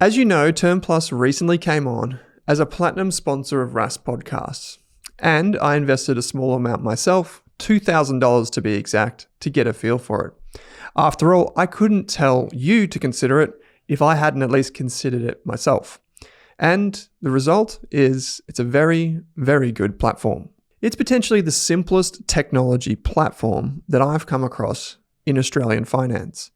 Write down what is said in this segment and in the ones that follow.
As you know, Term Plus recently came on as a platinum sponsor of Rask Podcasts, and I invested a small amount myself, $2,000 to be exact, to get a feel for it. After all, I couldn't tell you to consider it if I hadn't at least considered it myself. And the result is it's a very, very good platform. It's potentially the simplest technology platform that I've come across in Australian finance.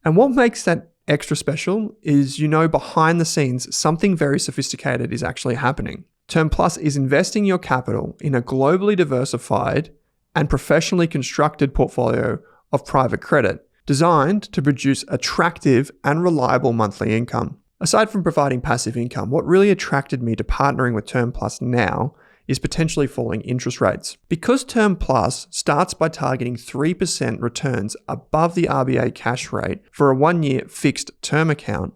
And what makes that extra special is, behind the scenes, something very sophisticated is actually happening. Term Plus is investing your capital in a globally diversified and professionally constructed portfolio of private credit designed to produce attractive and reliable monthly income. Aside from providing passive income, what really attracted me to partnering with Term Plus now is potentially falling interest rates. Because Term Plus starts by targeting 3% returns above the RBA cash rate for a 1-year fixed term account,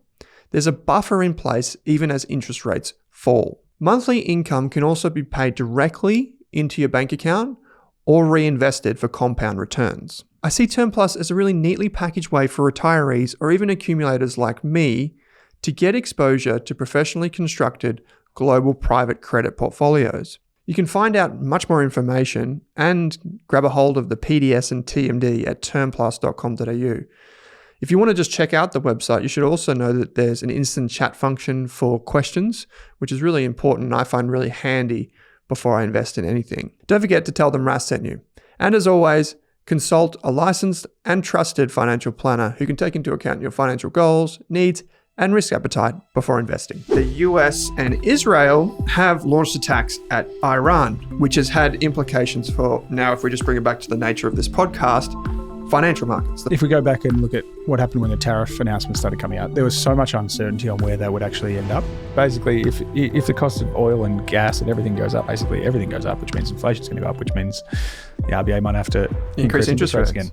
there's a buffer in place even as interest rates fall. Monthly income can also be paid directly into your bank account or reinvested for compound returns. I see Term Plus as a really neatly packaged way for retirees or even accumulators like me to get exposure to professionally constructed global private credit portfolios. You can find out much more information and grab a hold of the PDS and TMD at termplus.com.au. If you want to just check out the website, you should also know that there's an instant chat function for questions, which is really important and I find really handy before I invest in anything. Don't forget to tell them Rask sent you. And as always, consult a licensed and trusted financial planner who can take into account your financial goals, needs, and risk appetite before investing. The US and Israel have launched attacks at Iran, which has had implications for, now if we just bring it back to the nature of this podcast, financial markets. If we go back and look at what happened when the tariff announcements started coming out, there was so much uncertainty on where they would actually end up. Basically, if the cost of oil and gas and everything goes up, basically everything goes up, which means inflation's going to go up, which means the RBA might have to increase interest rates again.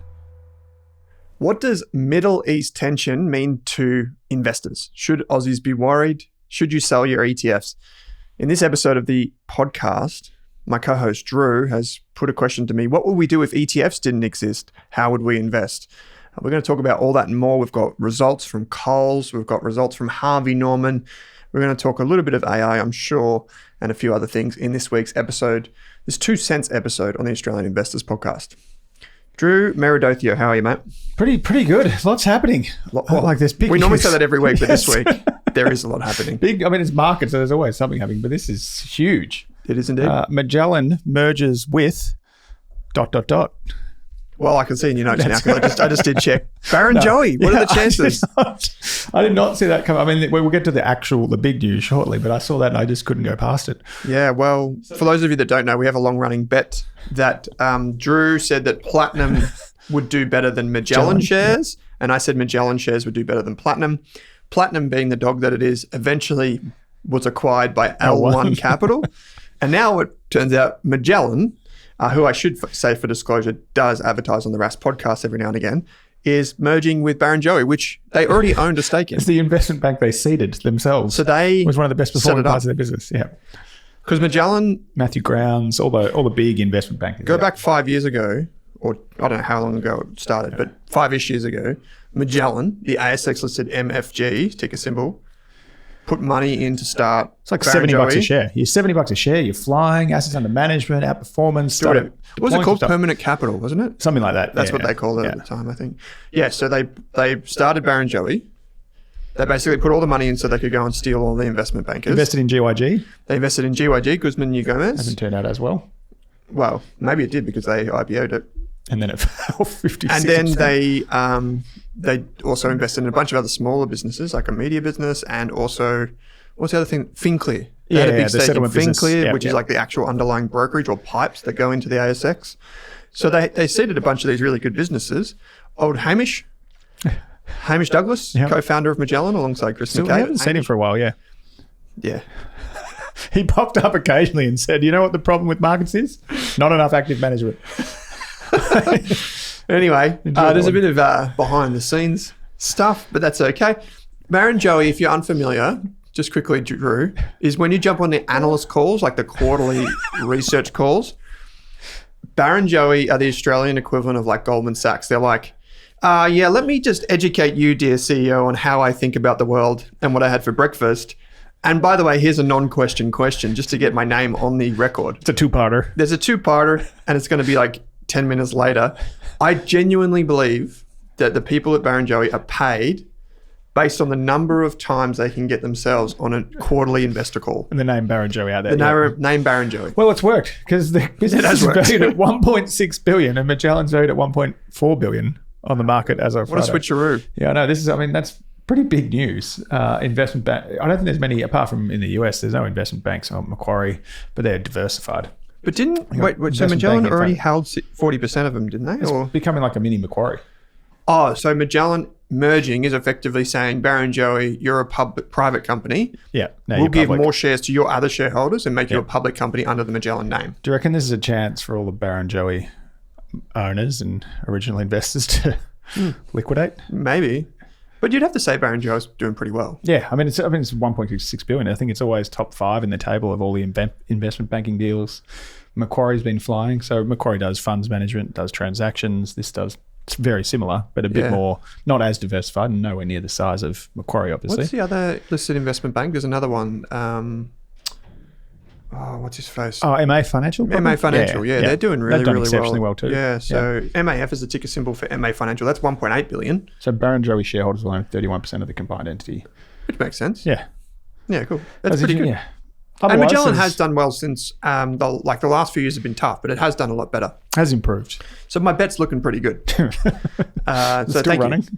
What does Middle East tension mean to investors? Should Aussies be worried? Should you sell your ETFs? In this episode of the podcast, my co-host Drew has put a question to me. What would we do if ETFs didn't exist? How would we invest? We're going to talk about all that and more. We've got results from Coles. We've got results from Harvey Norman. We're going to talk a little bit of AI, I'm sure, and a few other things in this week's episode, this 2 cents episode on the Australian Investors Podcast. Drew Meredith, how are you, mate? Pretty good. Lots happening. Like this big. We normally say that every week, but this week there is a lot happening. It's market, so there's always something happening, but this is huge. It is indeed. Magellan merges with ... Well, I can see in your notes now because I just did check. Barrenjoey, what are the chances? I did not see that come. We'll get to the big news shortly, but I saw that and I just couldn't go past it. Yeah, well, for those of you that don't know, we have a long-running bet that Drew said that Platinum would do better than Magellan shares, and I said Magellan shares would do better than Platinum. Platinum, being the dog that it is, eventually was acquired by L1 Capital, and now it turns out Magellan, who I should say for disclosure does advertise on the Rask podcast every now and again, is merging with Barrenjoey, which they already owned a stake in. It's the investment bank they seeded themselves. So they was one of the best performing parts of their business. Yeah, because Magellan, Matthew Grounds, all the big investment bankers. Go back 5 years ago, or I don't know how long ago it started, but 5-ish years ago, Magellan, the ASX listed MFG ticker symbol, put money in to start. It's like $70 a share. You're $70 a share. You're flying, assets under management, outperformance. What was it called? Permanent capital, wasn't it? Something like that. That's what they called it at the time, I think. Yeah, so they started Barrenjoey. They basically put all the money in so they could go and steal all the investment bankers. Invested in GYG. They invested in GYG, Guzman y Gomez. Hasn't turned out as well. Well, maybe it did because they IPO'd it. And then it fell 56%. And then they also invested in a bunch of other smaller businesses, like a media business, and also, what's the other thing? FinClear. They had a big stake in FinClear, which is like the actual underlying brokerage or pipes that go into the ASX. So they seeded a bunch of these really good businesses. Old Hamish Douglas, co-founder of Magellan, alongside Chris McCabe. I haven't seen him for a while, yeah. Yeah. He popped up occasionally and said, you know what the problem with markets is? Not enough active management. Anyway, there's a bit of behind the scenes stuff, but that's okay. Barrenjoey, if you're unfamiliar, just quickly, Drew, is when you jump on the analyst calls, like the quarterly research calls, Barrenjoey are the Australian equivalent of like Goldman Sachs. They're like, Yeah, let me just educate you, dear CEO, on how I think about the world and what I had for breakfast. And by the way, here's a non-question question just to get my name on the record. It's a two-parter. There's a two-parter, and it's going to be like 10 minutes later. I genuinely believe that the people at Barrenjoey are paid based on the number of times they can get themselves on a quarterly investor call. And the name Barrenjoey out there. The name Barrenjoey. Well, it's worked because the business is valued at 1.6 billion and Magellan's valued at 1.4 billion on the market as of Friday. What a switcheroo. Yeah, I know. That's pretty big news. Investment bank. I don't think there's many, apart from in the US, there's no investment banks on Macquarie, but they're diversified. But so Magellan already held 40% of them, didn't they? It's becoming like a mini Macquarie. Oh, so Magellan merging is effectively saying, Barrenjoey, you're a private company. Yeah. We'll give more shares to your other shareholders and make you a public company under the Magellan name. Do you reckon this is a chance for all the Barrenjoey owners and original investors to liquidate? Maybe. But you'd have to say Barrenjoey's doing pretty well. Yeah. I mean, it's 1.6 billion. I think it's always top 5 in the table of all the investment banking deals. Macquarie's been flying. So Macquarie does funds management, does transactions. It's very similar, but a bit more, not as diversified and nowhere near the size of Macquarie, obviously. What's the other listed investment bank? There's another one. What's his face? Oh, MA Financial? Probably? MA Financial, yeah. They're doing really, They've done really exceptionally well too. Yeah, so MAF is the ticker symbol for MA Financial. That's 1.8 billion. So Barrenjoey shareholders will own 31% of the combined entity. Which makes sense. Yeah. Yeah, cool. That's pretty good. Yeah. And Magellan has done well since, the last few years have been tough, but it has done a lot better. Has improved. So my bet's looking pretty good. So still running?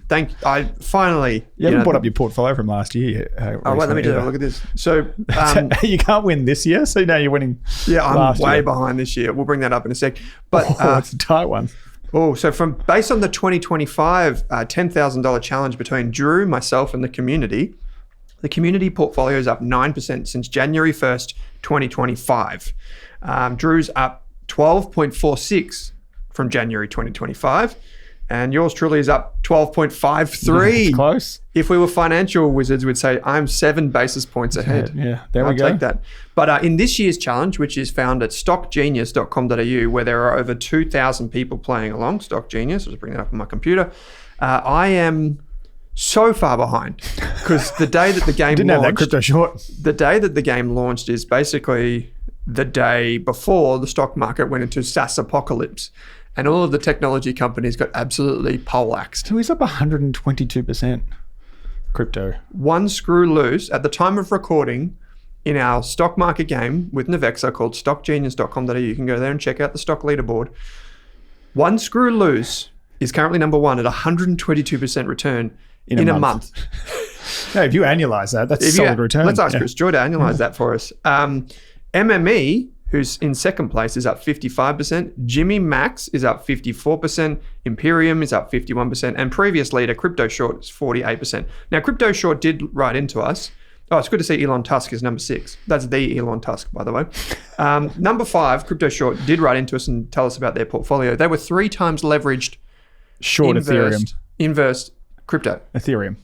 I finally... You haven't brought up your portfolio from last year. Let me just have a look at this. So... you can't win this year, so now you're winning. Yeah, I'm way behind this year. We'll bring that up in a sec. But it's a tight one. So based on the 2025 $10,000 challenge between Drew, myself, and the community portfolio is up 9% since January 1st, 2025. Drew's up 12.46 from January 2025. And yours truly is up 12.53. Yeah, close. If we were financial wizards, we'd say I'm 7 basis points ahead. Yeah, there we go. I'll take that. But in this year's challenge, which is found at stockgenius.com.au, where there are over 2,000 people playing along, Stock Genius, I'll just bring that up on my computer, I am so far behind because the day that the game didn't launched, have that crypto short. The day that the game launched is basically the day before the stock market went into SaaS apocalypse, and all of the technology companies got absolutely poleaxed. So he's up 122% crypto. One screw loose at the time of recording in our stock market game with Navexa called stockgenius.com.au. You can go there and check out the stock leaderboard. One screw loose is currently number 1 at 122% return in a month. No, if you annualize that, that's a solid return. Let's ask Chris Joy to annualize that for us. MME, who's in second place, is up 55%. Jimmy Max is up 54%. Imperium is up 51%. And previous leader, Crypto Short, is 48%. Now, Crypto Short did write into us. Oh, it's good to see Elon Tusk is number 6. That's the Elon Tusk, by the way. Number 5, Crypto Short, did write into us and tell us about their portfolio. They were 3 times leveraged short inversed crypto. Ethereum.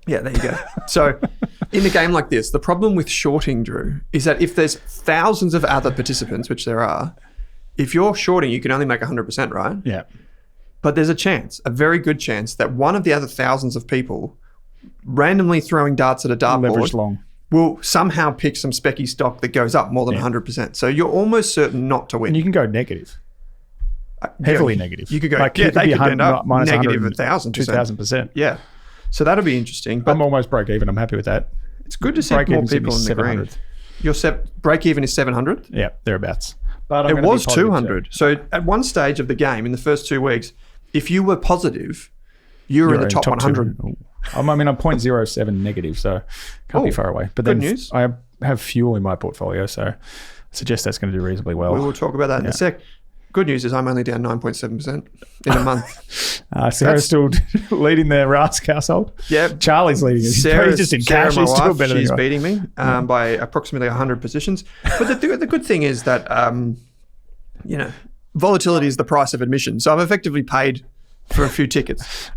Yeah, there you go. So in a game like this, the problem with shorting, Drew, is that if there's thousands of other participants, which there are, if you're shorting, you can only make 100%, right? Yeah. But there's a very good chance that one of the other thousands of people randomly throwing darts at a dartboard will somehow pick some specky stock that goes up more than 100%. So you're almost certain not to win. And you can go negative. Heavily negative. You could go, they could end up minus negative 1,000%. 2,000%. Yeah. So that'll be interesting. But I'm almost break even. I'm happy with that. It's good to see more people in the green. Your break even is 700? Yeah, thereabouts. But it was 200. So at one stage of the game, in the first 2 weeks, if you were positive, you were in the top 100. I'm 0.07 negative, so can't be far away. But good news. I have fuel in my portfolio, so I suggest that's going to do reasonably well. We will talk about that in a sec. Good news is I'm only down 9.7% in a month. Sarah's still leading the Rask household. Yeah. Charlie's leading us. He's just in cash. Sarah, He's still wife, better she's than beating me by approximately 100 positions. But the good thing is that, volatility is the price of admission. So I've effectively paid for a few tickets.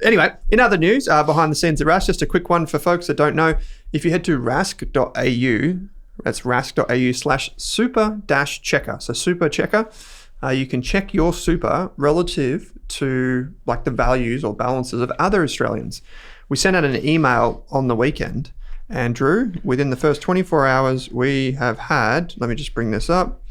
Anyway, in other news, behind the scenes at Rask, just a quick one for folks that don't know. If you head to rask.au, that's rask.au/super-checker. So super checker. you can check your super relative to like the values or balances of other Australians. We sent out an email on the weekend, and Drew, within the first 24 hours, we have had, let me just bring this up,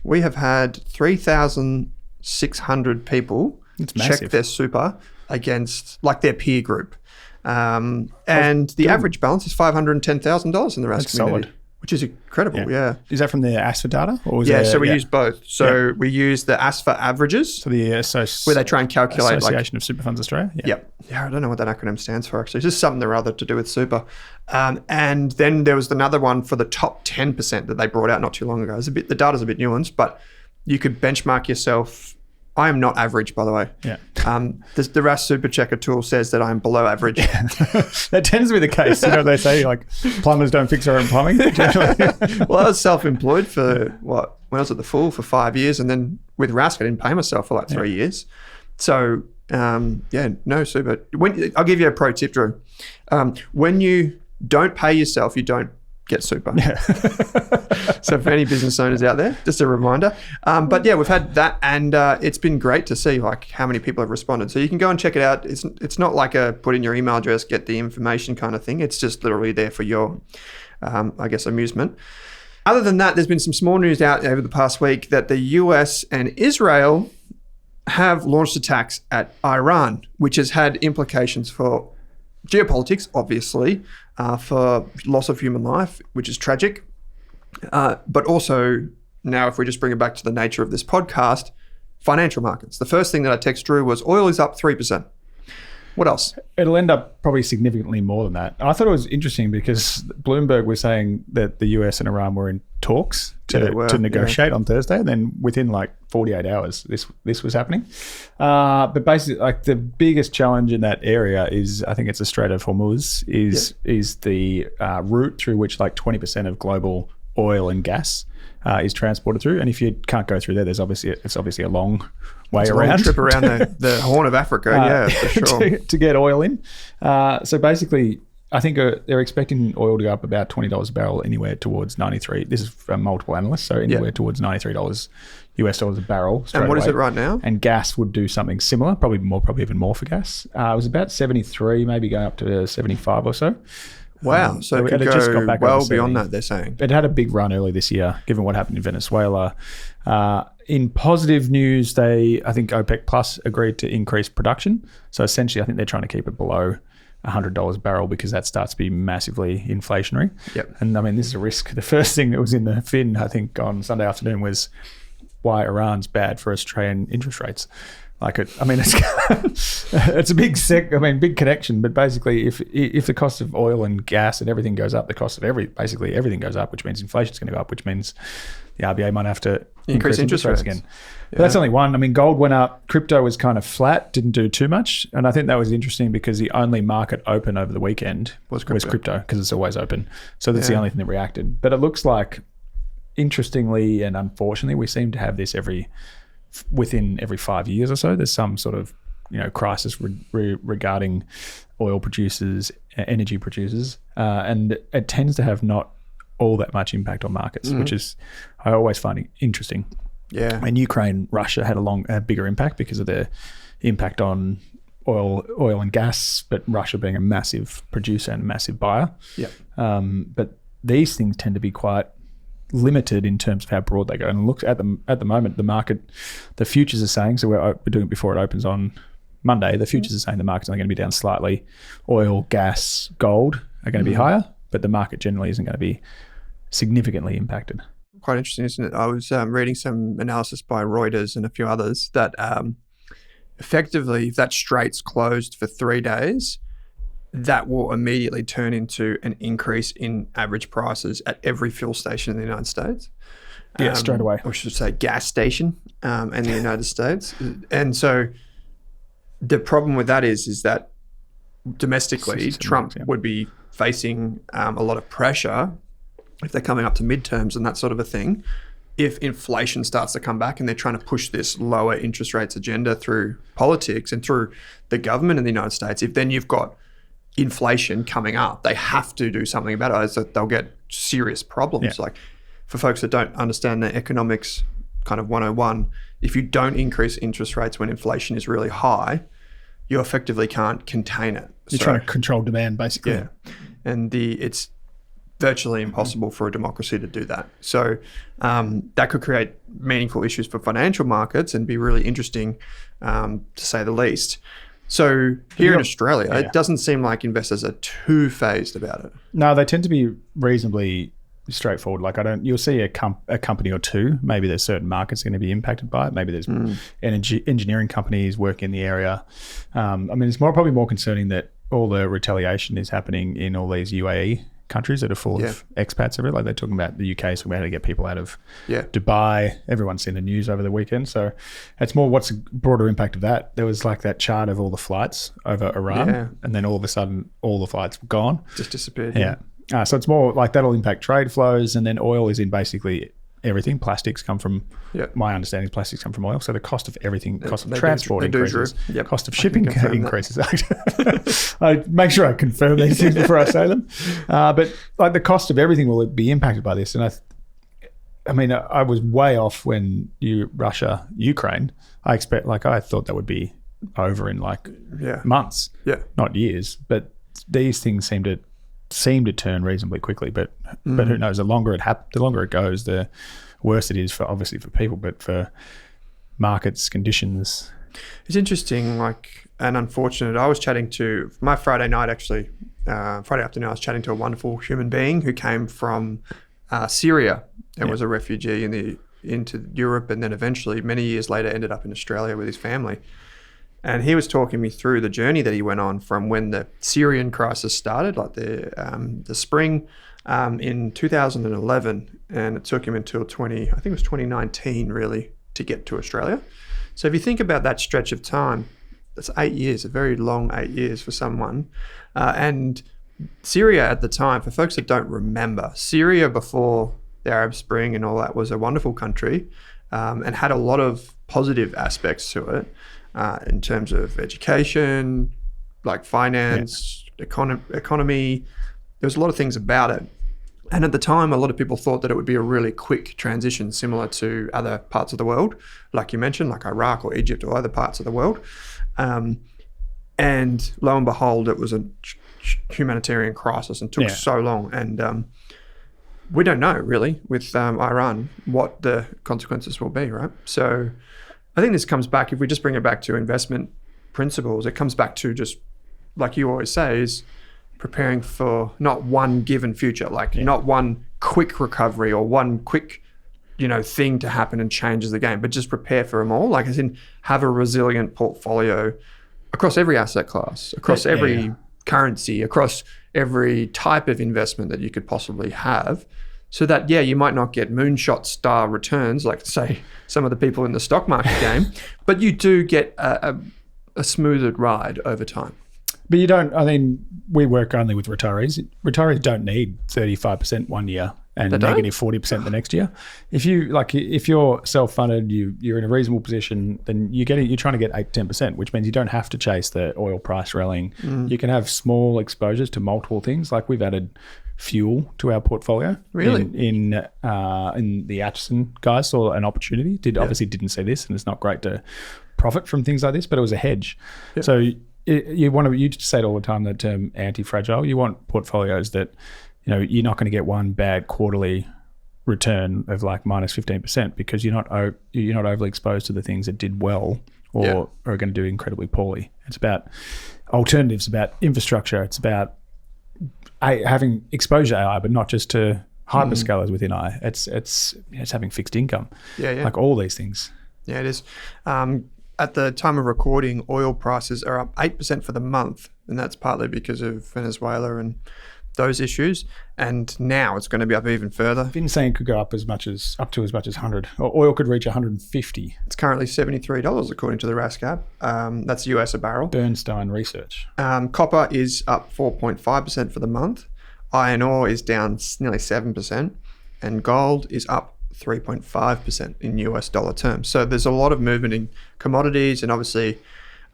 we have had 3,600 people check their super against like their peer group. And the average balance is $510,000 in the Rask community. Solid. Which is incredible, yeah. Is that from the ASFA data? Or so we use both. So we use the ASFA averages, so the where they try and calculate Association of Super Funds Australia. Yeah, I don't know what that acronym stands for actually. It's just something or other to do with super. And then there was another one for the top 10% that they brought out not too long ago. The data's a bit nuanced, but you could benchmark yourself. I am not average, by the way. Yeah. The Rask Super Checker tool says that I'm below average. Yeah. That tends to be the case. You know what they say, like plumbers don't fix their own plumbing. Well, I was self-employed for when I was at the Full for 5 years, and then with Rask, I didn't pay myself for like 3 years. So no super. I'll give you a pro tip, Drew. When you don't pay yourself, you don't get super. Yeah. So for any business owners out there, just a reminder. But yeah, we've had that, and it's been great to see like how many people have responded. So you can go and check it out. It's not like a put in your email address, get the information kind of thing. It's just literally there for your, amusement. Other than that, there's been some small news out over the past week that the US and Israel have launched attacks at Iran, which has had implications for geopolitics, obviously, for loss of human life, which is tragic. But also, now if we just bring it back to the nature of this podcast, financial markets. The first thing that I text Drew was oil is up 3%. What else? It'll end up probably significantly more than that. I thought it was interesting because Bloomberg was saying that the US and Iran were in talks to negotiate on Thursday. And then within like 48 hours, this was happening. But basically, like the biggest challenge in that area is, I think it's the Strait of Hormuz, is the route through which like 20% of global oil and gas is transported through. And if you can't go through there, it's obviously a long way around. A long trip around the Horn of Africa, for sure. to get oil in. So basically, I think they're expecting oil to go up about $20 a barrel, anywhere towards 93. This is from multiple analysts, so anywhere towards $93 US dollars a barrel. And what is it right now? And gas would do something similar, probably even more for gas. It was about 73, maybe going up to 75 or so. Wow, so it could go well beyond that, they're saying. It had a big run early this year, given what happened in Venezuela. In positive news, I think OPEC Plus agreed to increase production. So essentially, I think they're trying to keep it below $100 a barrel because that starts to be massively inflationary. Yep. And I mean, this is a risk. The first thing that was in the fin, I think, on Sunday afternoon was why Iran's bad for Australian interest rates. It's a big connection, but basically if the cost of oil and gas and everything goes up, the cost of everything goes up, which means inflation's going to go up, which means the RBA might have to increase interest rates again. But that's only one. I mean, gold went up, crypto was kind of flat, didn't do too much. And I think that was interesting because the only market open over the weekend was crypto because it's always open. So that's the only thing that reacted. But it looks like, interestingly and unfortunately, we seem to have this within every 5 years or so. There's some sort of crisis regarding oil producers, energy producers, and it tends to have not all that much impact on markets, which is I always find interesting. Yeah. And Ukraine, Russia had a bigger impact because of their impact on oil and gas, but Russia being a massive producer and a massive buyer. Yeah. But these things tend to be quite limited in terms of how broad they go. And look at the moment, the market, the futures are saying, so we're doing it before it opens on Monday, the futures are saying the market's only going to be down slightly. Oil, gas, gold are going to be higher, but the market generally isn't going to be significantly impacted. Quite interesting, isn't it? I was reading some analysis by Reuters and a few others that effectively, if that strait's closed for 3 days, that will immediately turn into an increase in average prices at every fuel station in the United States. Yeah, straight away. Or I should say gas station in the United States. And so the problem with that is that domestically, Trump would be facing a lot of pressure if they're coming up to midterms and that sort of a thing. If inflation starts to come back and they're trying to push this lower interest rates agenda through politics and through the government in the United States, if then you've got inflation coming up, they have to do something about it, so they'll get serious problems. Yeah. Like for folks that don't understand the economics kind of 101. If you don't increase interest rates when inflation is really high, you effectively can't contain it. You're trying to control demand, basically. Yeah. And it's virtually impossible for a democracy to do that. So that could create meaningful issues for financial markets and be really interesting, to say the least. So here in Australia, it doesn't seem like investors are too phased about it. No, they tend to be reasonably straightforward. Like you'll see a company or two. Maybe there's certain markets going to be impacted by it. Maybe there's engineering companies working in the area. I mean, it's probably more concerning that all the retaliation is happening in all these UAE countries that are full of expats everywhere. Like they're talking about the UK, so we're how to get people out of Dubai. Everyone's seen the news over the weekend. So it's more what's the broader impact of that. There was like that chart of all the flights over Iran, and then all of a sudden all the flights were gone. Just disappeared. Yeah. So it's more like that'll impact trade flows, and then oil is in basically everything. Plastics come from, my understanding is plastics come from oil. So the cost of everything, cost of transport increases, cost of shipping increases. I make sure I confirm these things before I say them. But like the cost of everything will be impacted by this. And I mean, I was way off when Russia, Ukraine. I thought that would be over in like months, not years. But these things seem to turn reasonably quickly, but who knows? The longer it goes, the worse it is for obviously for people, but for markets conditions. It's interesting, and unfortunate. I was chatting to my Friday afternoon. I was chatting to a wonderful human being who came from Syria and was a refugee into Europe, and then eventually, many years later, ended up in Australia with his family. And he was talking me through the journey that he went on from when the Syrian crisis started, like the spring in 2011, and it took him until 2019 really to get to Australia. So if you think about that stretch of time, that's 8 years, a very long 8 years for someone. And Syria at the time, for folks that don't remember, Syria before the Arab Spring and all that was a wonderful country and had a lot of positive aspects to it. In terms of education, like finance, economy, there's a lot of things about it. And at the time, a lot of people thought that it would be a really quick transition, similar to other parts of the world, like you mentioned, like Iraq or Egypt or other parts of the world. And lo and behold, it was a humanitarian crisis and took so long. And we don't know really with Iran what the consequences will be, right? So I think this comes back, if we just bring it back to investment principles, it comes back to just, like you always say, is preparing for not one given future, not one quick recovery or one quick, thing to happen and changes the game, but just prepare for them all. As in have a resilient portfolio across every asset class, across every currency, across every type of investment that you could possibly have. So that, you might not get moonshot star returns, like say some of the people in the stock market game, but you do get a smoothed ride over time. But you don't, we work only with retirees. Retirees don't need 35% one year and negative 40% the next year. If you're self-funded, you're in a reasonable position, then you're trying to get 8-10%, which means you don't have to chase the oil price rallying. You can have small exposures to multiple things. Like we've added fuel to our portfolio. Really? In the Atchison guys saw an opportunity. Obviously didn't see this, and it's not great to profit from things like this, but it was a hedge. Yep. So you say it all the time, the term anti-fragile. You want portfolios that you're not going to get one bad quarterly return of like minus 15% because you're not overly exposed to the things that did well or are going to do incredibly poorly. It's about alternatives, about infrastructure. It's about having exposure to AI, but not just to hyperscalers within AI. It's having fixed income. Like all these things. Yeah, it is. At the time of recording, oil prices are up 8% for the month, and that's partly because of Venezuela and those issues. And now it's going to be up even further. I've been saying it could go up to as much as 100. Or oil could reach 150. It's currently $73 according to the Rask app. That's US a barrel. Bernstein Research. Copper is up 4.5% for the month. Iron ore is down nearly 7%, and gold is up 3.5% in US dollar terms. So there's a lot of movement in commodities, and obviously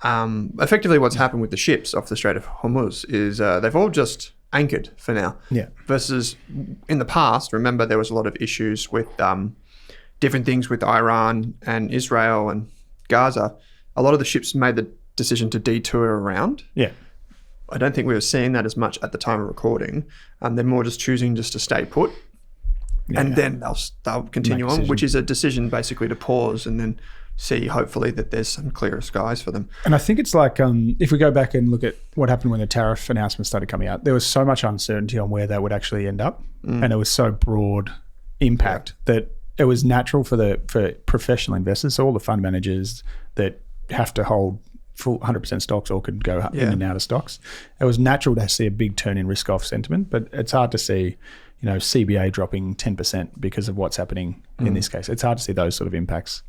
effectively what's happened with the ships off the Strait of Hormuz is they've all just anchored for now. Yeah. Versus in the past, remember there was a lot of issues with different things with Iran and Israel and Gaza, a lot of the ships made the decision to detour around. Yeah. I don't think we were seeing that as much at the time of recording. They're more just choosing just to stay put. Yeah. And then they'll continue on, which is a decision basically to pause and then see hopefully that there's some clearer skies for them. And I think it's like if we go back and look at what happened when the tariff announcements started coming out, there was so much uncertainty on where they would actually end up, and it was so broad impact that it was natural for professional investors, so all the fund managers that have to hold full 100% stocks or could go in and out of stocks. It was natural to see a big turn in risk-off sentiment, but it's hard to see, CBA dropping 10% because of what's happening in this case. It's hard to see those sort of impacts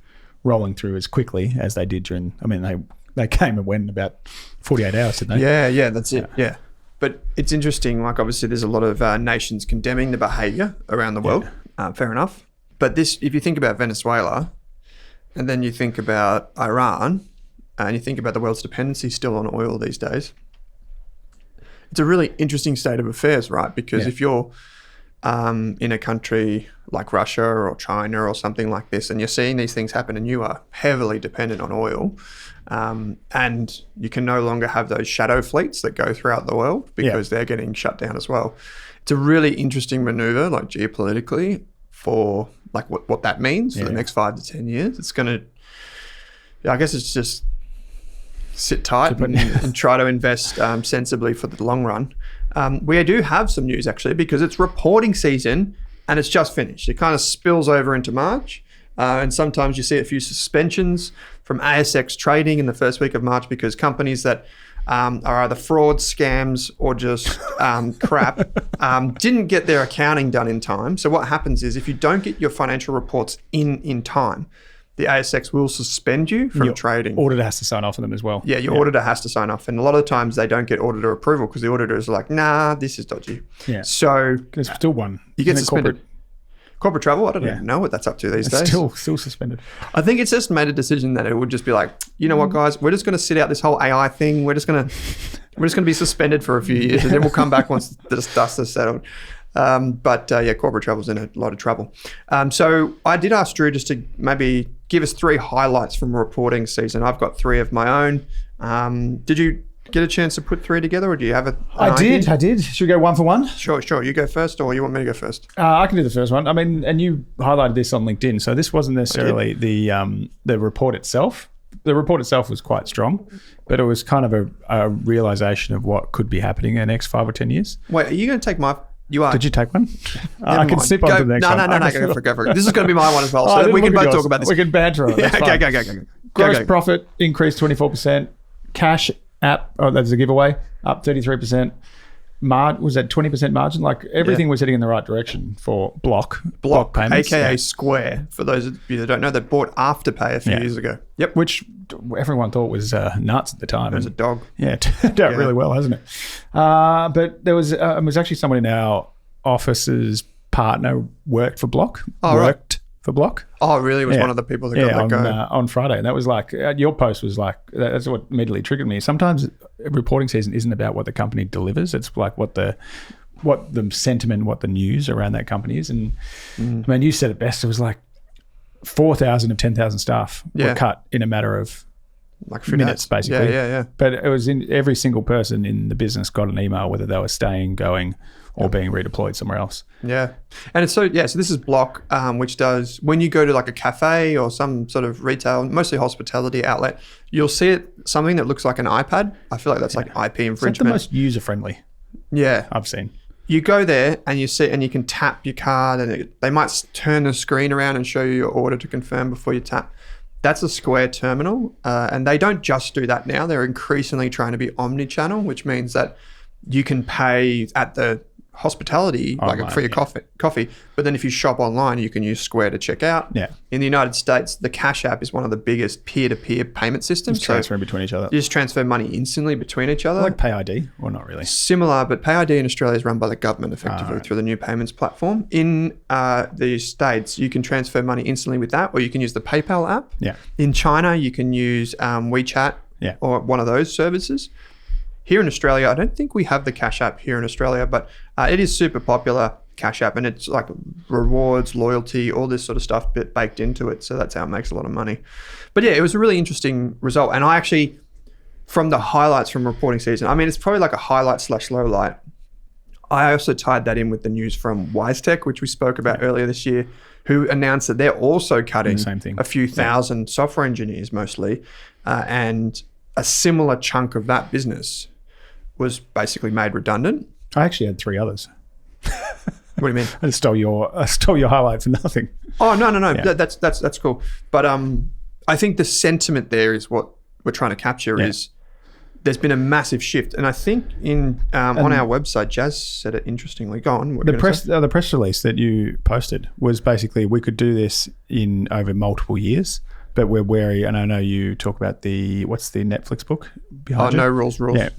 rolling through as quickly as they did they came and went in about 48 hours, didn't they? Yeah, that's it. Yeah. But it's interesting, like obviously there's a lot of nations condemning the behaviour around the world. Fair enough. But if you think about Venezuela and then you think about Iran and you think about the world's dependency still on oil these days, it's a really interesting state of affairs, right? Because if you're in a country like Russia or China or something like this, and you're seeing these things happen and you are heavily dependent on oil, and you can no longer have those shadow fleets that go throughout the world because they're getting shut down as well. It's a really interesting maneuver, like geopolitically, for like what that means for the next 5 to 10 years. It's going to, I guess it's just sit tight and try to invest sensibly for the long run. We do have some news actually, because it's reporting season and it's just finished. It kind of spills over into March, and sometimes you see a few suspensions from ASX trading in the first week of March because companies that are either fraud, scams, or just crap didn't get their accounting done in time. So what happens is if you don't get your financial reports in time, the ASX will suspend you from trading. Auditor has to sign off on them as well. Yeah, your auditor has to sign off. And a lot of the times they don't get auditor approval because the auditors are like, nah, this is dodgy. Yeah. So there's still one. You get suspended. Corporate travel, I don't even know what that's up to these days. Still suspended. I think it's just made a decision that it would just be like, you know what, guys, we're just going to sit out this whole AI thing. We're just going to be suspended for a few years, and then we'll come back once the dust has settled. But corporate travel's in a lot of trouble. So I did ask Drew just to maybe give us 3 highlights from reporting season. I've got 3 of my own. Did you get a chance to put 3 together, or do you have I did. Should we go one for one? Sure. You go first, or you want me to go first? I can do the first one. I mean, and you highlighted this on LinkedIn, so this wasn't necessarily the report itself. The report itself was quite strong, but it was kind of a realization of what could be happening in the next 5 or 10 years. Wait, are you going to take my... You are. Did you take one? I can sip on to the next one. No, go for it. This is going to be my one as well, so we can both talk about this. We can banter on it. Go. Gross profit increased 24%. Cash app, that's a giveaway, up 33%. Was that 20% margin? Like everything was heading in the right direction for Block payments. AKA Square, for those of you that don't know, they bought Afterpay a few years ago. Yep. Which everyone thought was nuts at the time. It was a dog. Yeah, it turned out really well, hasn't it? But there was actually someone in our office's partner worked for Block. For Block. Oh, really? It was one of the people that got let go. On Friday. And that was like, your post was like, that's what immediately triggered me. Sometimes reporting season isn't about what the company delivers. It's like what the sentiment, what the news around that company is. And I mean, you said it best. It was like 4,000 of 10,000 staff were cut in a matter of like minutes, basically. Yeah. But it was in every single person in the business got an email whether they were staying, going, or being redeployed somewhere else. Yeah. And so this is Block, which does, when you go to like a cafe or some sort of retail, mostly hospitality outlet, you'll see something that looks like an iPad. I feel like that's like IP infringement. It's not the most user-friendly I've seen. You go there and you see, and you can tap your card, and they might turn the screen around and show you your order to confirm before you tap. That's a Square terminal. And they don't just do that now. They're increasingly trying to be omni-channel, which means that you can pay at the hospitality online, for your coffee, but then if you shop online, you can use Square to check out. In the United States, the Cash App is one of the biggest peer-to-peer payment systems. Transferring between each other. You just transfer money instantly between each other. Like PayID, or not really? Similar, but PayID in Australia is run by the government effectively through the new payments platform. In the States, you can transfer money instantly with that, or you can use the PayPal app. In China, you can use WeChat or one of those services. Here in Australia, I don't think we have the Cash App here in Australia, but it is super popular. Cash App, and it's like rewards, loyalty, all this sort of stuff baked into it. So that's how it makes a lot of money. But yeah, it was a really interesting result. And I actually, from the highlights from reporting season, I mean, it's probably like a highlight/low light. I also tied that in with the news from WiseTech, which we spoke about earlier this year, who announced that they're also cutting a few thousand software engineers mostly, and a similar chunk of that business was basically made redundant. I actually had 3 others. What do you mean? I just stole your highlight for nothing. Oh, no. Yeah. That's cool. But I think the sentiment there is what we're trying to capture is there's been a massive shift. And I think on our website, Jazz said it interestingly. Go on. The press release that you posted was basically, we could do this in over multiple years, but we're wary. And I know you talk about what's the Netflix book behind it? No Rules. Yeah.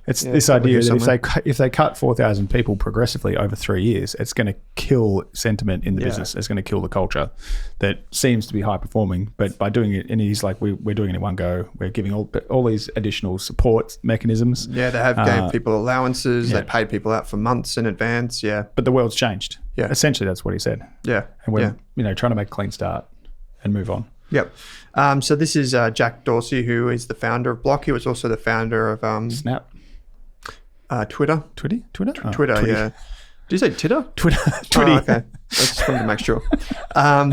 It's this idea that if they cut 4,000 people progressively over 3 years, it's going to kill sentiment in the business. It's going to kill the culture that seems to be high performing. But by doing it, and he's like, we're doing it in one go. We're giving all these additional support mechanisms. Yeah, they have gave people allowances. They paid people out for months in advance. Yeah, but the world's changed. Yeah, essentially that's what he said. Yeah, and we're trying to make a clean start and move on. Yep. So this is Jack Dorsey, who is the founder of Block. He was also the founder of Snap. Twitter. Twitter? Twitter, yeah. Did you say Titter? Twitter. Oh, okay. I just wanted to make sure.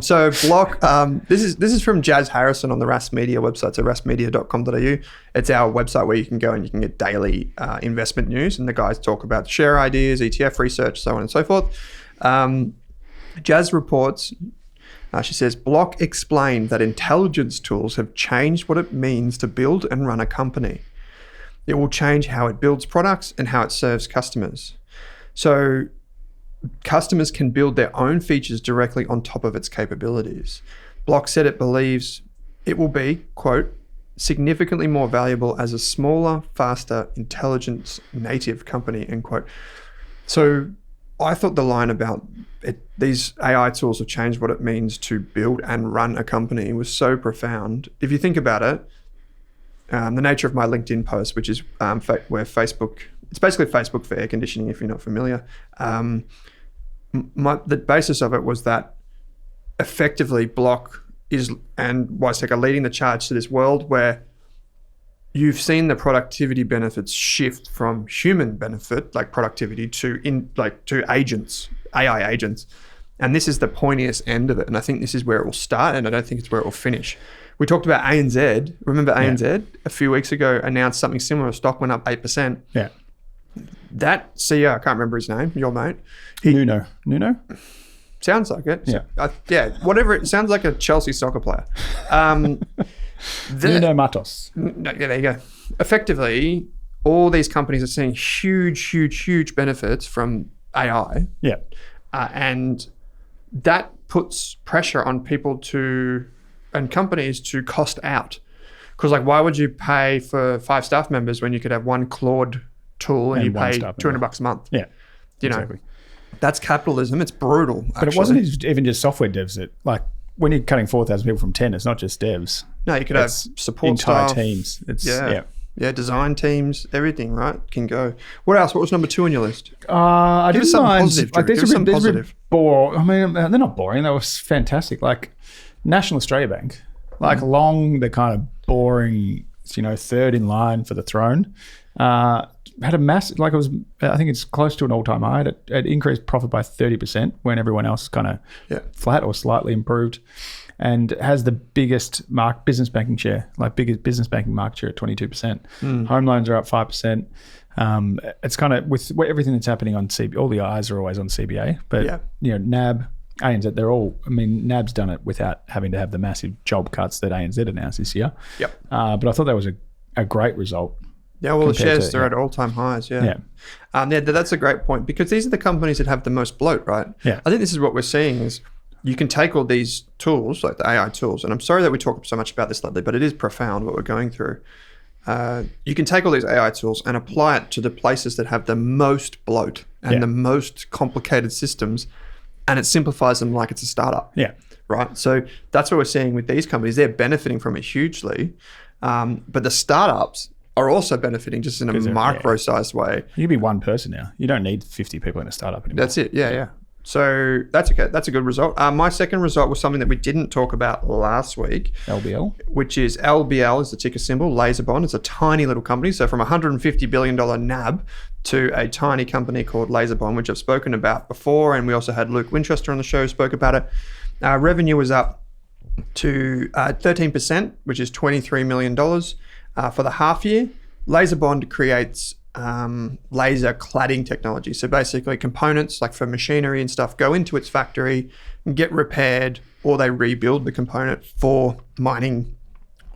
So Block, this is from Jazz Harrison on the Rask Media website, so raskmedia.com.au. It's our website where you can go and you can get daily investment news, and the guys talk about share ideas, ETF research, so on and so forth. Jazz reports, she says, Block explained that intelligence tools have changed what it means to build and run a company. It will change how it builds products and how it serves customers. So customers can build their own features directly on top of its capabilities. Block said it believes it will be, quote, significantly more valuable as a smaller, faster, intelligence native company, end quote. So I thought the line about these AI tools have changed what it means to build and run a company was so profound. If you think about it, the nature of my LinkedIn post, which is where Facebook, it's basically Facebook for air conditioning, if you're not familiar. The basis of it was that effectively Block and WiseTech are leading the charge to this world where you've seen the productivity benefits shift from human benefit, like productivity, to agents, AI agents. And this is the pointiest end of it. And I think this is where it will start, and I don't think it's where it will finish. We talked about ANZ. Remember ANZ a few weeks ago announced something similar. Stock went up 8%. Yeah. That CEO, I can't remember his name, your mate. Nuno? Sounds like it. Yeah. Whatever. It sounds like a Chelsea soccer player. Nuno Matos. Yeah, there you go. Effectively, all these companies are seeing huge benefits from AI. Yeah. And that puts pressure on people and companies to cost out. Because why would you pay for 5 staff members when you could have one Claude tool and you pay $200 a month? Yeah, exactly. That's capitalism. It's brutal. But it wasn't even just software devs that, when you're cutting 4,000 people from 10, it's not just devs. No, you could have support entire staff, teams. Design teams, everything, right? Can go. What else? What was number 2 on your list? I didn't mind. Give us something positive. I mean, they're not boring. They were fantastic. National Australia Bank, long, the kind of boring, third in line for the throne, had a massive, I think it's close to an all-time high. It increased profit by 30% when everyone else is kind of flat or slightly improved, and has the biggest business banking share, biggest business banking market share at 22%. Home loans are up 5%. It's kind of with everything that's happening on CBA, all the eyes are always on CBA, but NAB, ANZ, NAB's done it without having to have the massive job cuts that ANZ announced this year. Yep. But I thought that was a great result. Yeah, well, the shares are at all-time highs, that's a great point, because these are the companies that have the most bloat, right? Yeah. I think this is what we're seeing is you can take all these tools, like the AI tools, and I'm sorry that we talk so much about this lately, but it is profound what we're going through. You can take all these AI tools and apply it to the places that have the most bloat and the most complicated systems, and it simplifies them like it's a startup. Yeah. Right? So that's what we're seeing with these companies. They're benefiting from it hugely, but the startups are also benefiting just in a micro-sized way. You can be one person now. You don't need 50 people in a startup anymore. That's it. Yeah. So that's okay. That's a good result. My second result was something that we didn't talk about last week. LBL. Which is LBL is the ticker symbol, Laser Bond. It's a tiny little company. So from a $150 billion NAB to a tiny company called Laser Bond, which I've spoken about before. And we also had Luke Winchester on the show, spoke about it. Revenue was up to 13%, which is $23 million for the half year. Laser Bond creates laser cladding technology. So basically components like for machinery and stuff go into its factory and get repaired, or they rebuild the component for mining,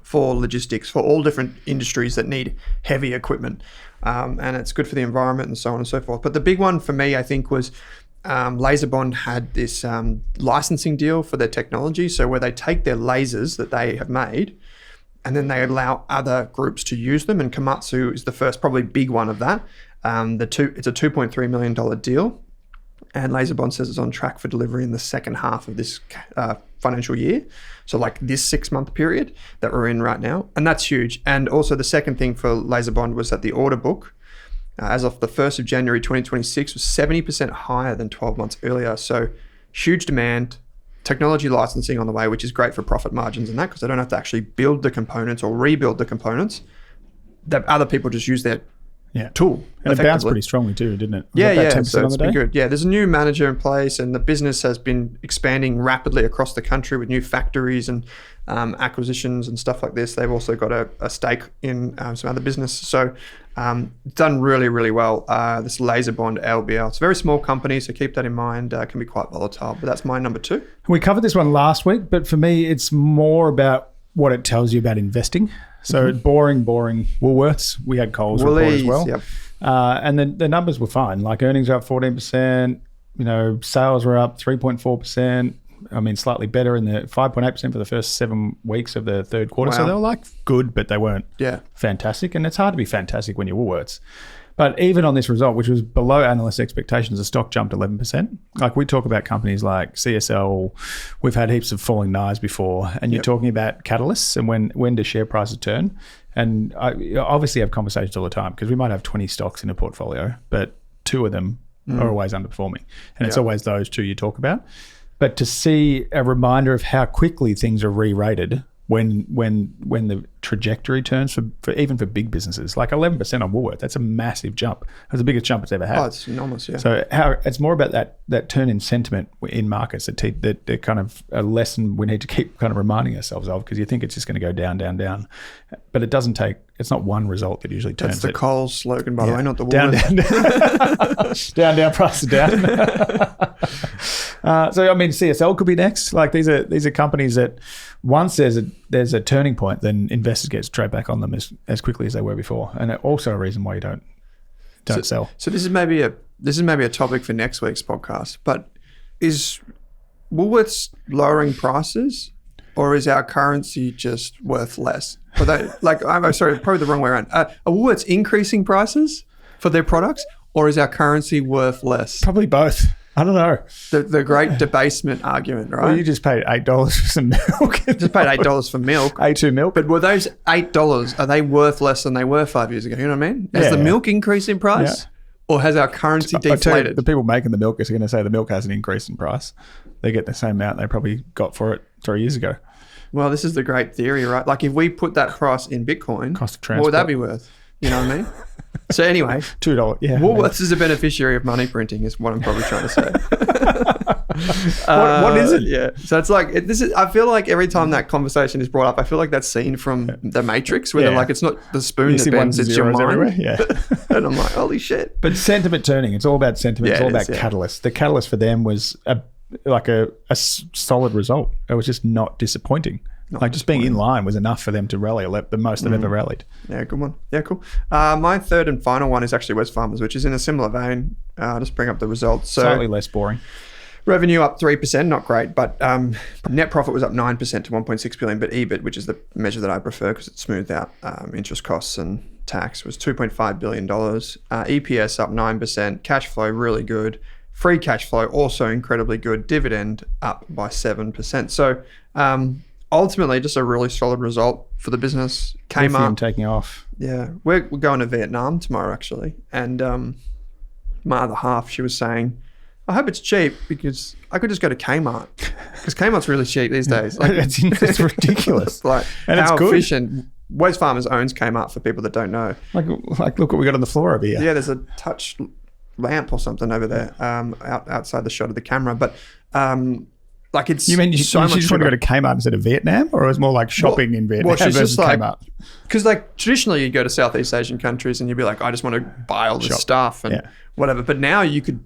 for logistics, for all different industries that need heavy equipment. And it's good for the environment and so on and so forth. But the big one for me, I think, was Laser Bond had this licensing deal for their technology. So where they take their lasers that they have made and then they allow other groups to use them. And Komatsu is the first probably big one of that. It's a $2.3 million deal. And Laser Bond says it's on track for delivery in the second half of this financial year. So like this 6-month period that we're in right now. And that's huge. And also the second thing for Laser Bond was that the order book, as of the 1st of January 2026, was 70% higher than 12 months earlier. So huge demand. Technology licensing on the way, which is great for profit margins and that, because they don't have to actually build the components or rebuild the components. That other people just use their tool. And it bounced pretty strongly too, didn't it? Yeah. So it's been good. Yeah, there's a new manager in place, and the business has been expanding rapidly across the country with new factories and acquisitions and stuff like this. They've also got a stake in some other business. So done really, really well. This Laser Bond LBL. It's a very small company, so keep that in mind. Can be quite volatile, but that's my number 2. We covered this one last week, but for me, it's more about what it tells you about investing. So boring. Woolworths. We had Coles report as well. Yep. And then the numbers were fine. Like earnings were up 14%. Sales were up 3.4%. I mean, slightly better in the 5.8% for the first 7 weeks of the third quarter. Wow. So they were like good, but they weren't fantastic. And it's hard to be fantastic when you're Woolworths. But even on this result, which was below analyst expectations, the stock jumped 11%. Like we talk about companies like CSL, we've had heaps of falling knives before, and you're talking about catalysts and when do share prices turn. And I obviously have conversations all the time because we might have 20 stocks in a portfolio, but 2 of them are always underperforming. And it's always those 2 you talk about. But to see a reminder of how quickly things are re-rated when the trajectory turns for even for big businesses, like 11% on Woolworths, that's a massive jump. That's the biggest jump it's ever had. Oh, it's enormous, yeah. So it's more about that turn in sentiment in markets that kind of a lesson we need to keep kind of reminding ourselves of, because you think it's just going to go down, but it doesn't take. It's not one result that usually turns. That's the Coles slogan, by the way, not the Woolworths. Down, prices down. So I mean, CSL could be next. Like these are companies that once there's a turning point, then investors get straight back on them as quickly as they were before, and also a reason why you don't sell. So this is maybe a topic for next week's podcast. But is Woolworths lowering prices, or is our currency just worth less? I'm sorry, probably the wrong way around. Are Woolworths increasing prices for their products, or is our currency worth less? Probably both. I don't know. The great debasement argument, right? Well, you just paid $8 for some milk. Just paid $8 for milk. A2 milk. But were those $8, are they worth less than they were 5 years ago? You know what I mean? Has the milk increased in price? Yeah. Or has our currency deflated? The people making the milk are going to say the milk hasn't increased in price. They get the same amount they probably got for it 3 years ago. Well, this is the great theory, right? Like if we put that price in Bitcoin, cost of transport, what would that be worth? You know what I mean? So anyway, $2. Yeah, Woolworths is a beneficiary of money printing, is what I'm probably trying to say. What is it? Yeah. So it's like I feel like every time that conversation is brought up, I feel like that scene from The Matrix, where they're like, it's not the spoon that bends, it's your mind. Everywhere. Yeah. And I'm like, holy shit. But sentiment turning, it's all about sentiment. It's all about catalyst. The catalyst for them was a solid result. It was just not disappointing. Just being in line was enough for them to rally the most they've ever rallied. Yeah, good one. Yeah, cool. My third and final one is actually Wesfarmers, which is in a similar vein. I'll just bring up the results. So, slightly less boring. Revenue up 3%, not great, but net profit was up 9% to 1.6 billion, but EBIT, which is the measure that I prefer because it smoothed out interest costs and tax, was $2.5 billion. EPS up 9%, cash flow really good. Free cash flow also incredibly good. Dividend up by 7%. So, ultimately, just a really solid result for the business. Came up taking off. Yeah, we're going to Vietnam tomorrow actually, and my other half, she was saying, I hope it's cheap because I could just go to Kmart because Kmart's really cheap these days. Like, it's ridiculous. And it's how good. efficient. Wes Farmers owns Kmart for people that don't know. Like look what we got on the floor over here. Yeah, there's a touch lamp or something over there outside the shot of the camera. But like it's you mean you so much just want to go to Kmart instead of Vietnam, or it was more like shopping in Vietnam versus Kmart? Because like traditionally you go to Southeast Asian countries and you'd be like, I just want to buy all this stuff and whatever. But now you could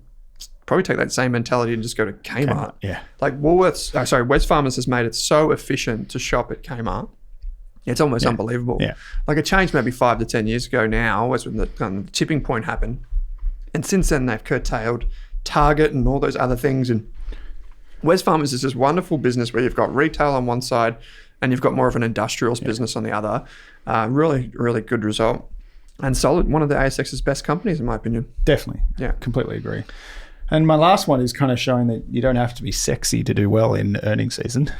probably take that same mentality and just go to Kmart. Yeah. Like Wes Farmers has made it so efficient to shop at Kmart. It's almost unbelievable. Yeah. Like it changed maybe 5 to 10 years ago now was when the tipping point happened. And since then they've curtailed Target and all those other things. And Wes Farmers is this wonderful business where you've got retail on one side and you've got more of an industrials business on the other. Really, really good result. And solid. One of the ASX's best companies in my opinion. Definitely. Yeah. Completely agree. And my last one is kind of showing that you don't have to be sexy to do well in earnings season.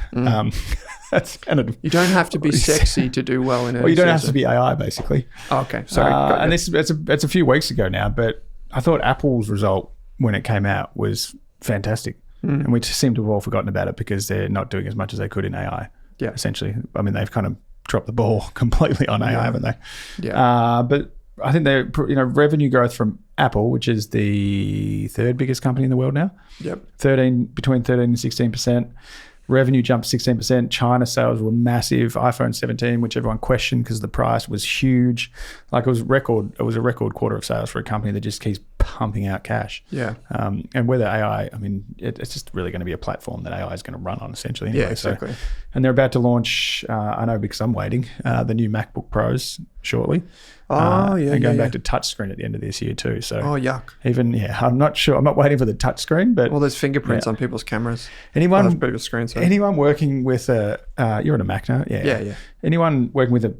That's kind of you don't have to be sexy to do well in earnings season. Well, you don't have to be AI basically. Oh, okay, sorry. And it's a few weeks ago now, but I thought Apple's result when it came out was fantastic, and we just seem to have all forgotten about it because they're not doing as much as they could in AI. Yeah, essentially. I mean, they've kind of dropped the ball completely on AI, haven't they? Yeah. But I think they're, revenue growth from Apple, which is the third biggest company in the world now. Yep. Between 13 and 16%. Revenue jumped 16%. China sales were massive. iPhone 17, which everyone questioned because the price was huge. Like it was a record quarter of sales for a company that just keeps pumping out cash. Yeah. And whether AI, I mean, it's just really going to be a platform that AI is going to run on essentially. Anyway. Yeah, exactly. And they're about to launch, I know because I'm waiting, the new MacBook Pros shortly. And going back to touchscreen at the end of this year too. So yuck. I'm not sure. I'm not waiting for the touchscreen, but there's fingerprints on people's cameras. Anyone screens. Anyone working with you're on a Mac now, yeah. Anyone working with a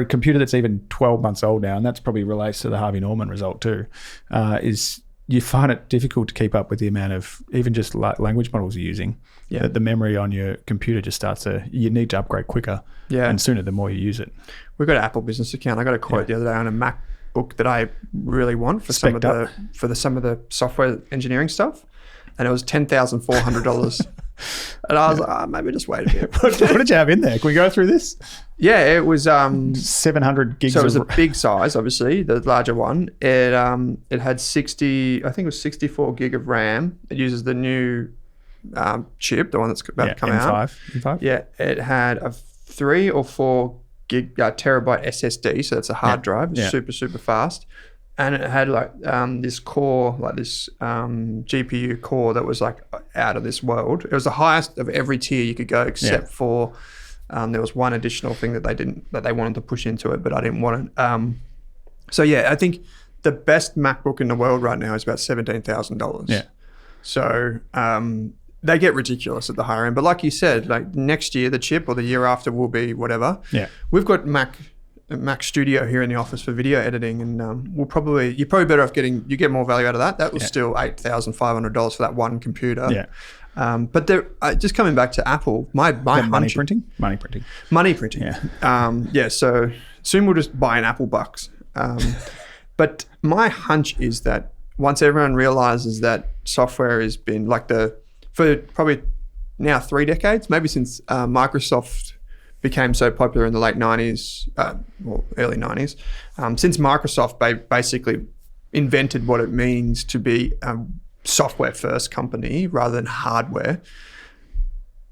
computer that's even 12 months old now, and that's probably relates to the Harvey Norman result too, is you find it difficult to keep up with the amount of even just language models you're using. Yeah. The memory on your computer just you need to upgrade quicker. Yeah. And sooner the more you use it. We've got an Apple business account. I got a quote the other day on a MacBook that I really want for some of the software engineering stuff. And it was $10,400. And I was like, maybe just wait a bit. What did you have in there? Can we go through this? Yeah, it was 700 gigs. So it was a big size, obviously, the larger one. It had 64 gig of RAM. It uses the new chip, the one that's about to come out. M5. Yeah, it had a 3 or 4 gig terabyte SSD, so that's a hard drive. It's super, super fast. And it had this core, this GPU core that was out of this world. It was the highest of every tier you could go, except for there was one additional thing that they wanted to push into it, but I didn't want it. So I think the best MacBook in the world right now is about $17,000. Yeah. So they get ridiculous at the higher end, but like you said, next year the chip or the year after will be whatever. Yeah. We've got Mac Studio here in the office for video editing, and you're probably better off you get more value out of that. That was still $8,500 for that one computer. Yeah. But just coming back to Apple, my money printing. Yeah. So soon we'll just buy an Apple Bucks. But my hunch is that once everyone realizes that software has been for probably now 3 decades, maybe since Microsoft became so popular in the late 90s, early 90s, since Microsoft basically invented what it means to be a software-first company rather than hardware,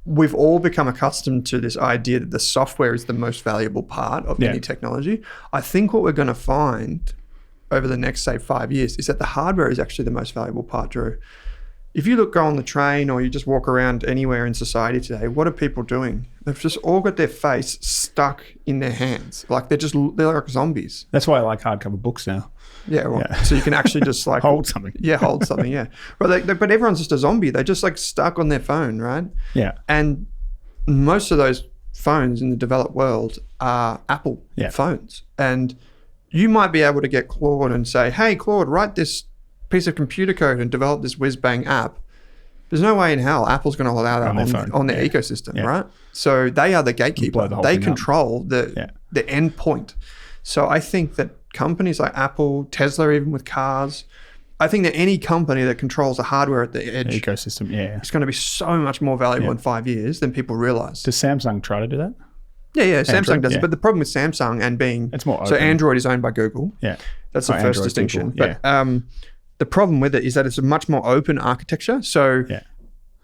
we've all become accustomed to this idea that the software is the most valuable part of any technology. I think what we're going to find over the next, say, 5 years is that the hardware is actually the most valuable part, Drew. If you go on the train or you just walk around anywhere in society today, what are people doing? They've just all got their face stuck in their hands. They're like zombies. That's why I like hardcover books now. Yeah, so you can actually just hold something. Yeah, hold something, yeah. But everyone's just a zombie. They're just stuck on their phone, right? Yeah. And most of those phones in the developed world are Apple phones. And you might be able to get Claude and say, hey, Claude, write this piece of computer code and develop this whiz-bang app. There's no way in hell Apple's going to allow that on their ecosystem, right? So they are the gatekeeper. They control the end point. So I think that companies like Apple, Tesla, even with cars, I think that any company that controls the hardware at the edge ecosystem, it's going to be so much more valuable in 5 years than people realize. Does Samsung try to do that? Yeah, Samsung does it. But the problem with Samsung and being... It's more open. So Android is owned by Google. Yeah. That's the first Android, distinction. Google, But the problem with it is that it's a much more open architecture. So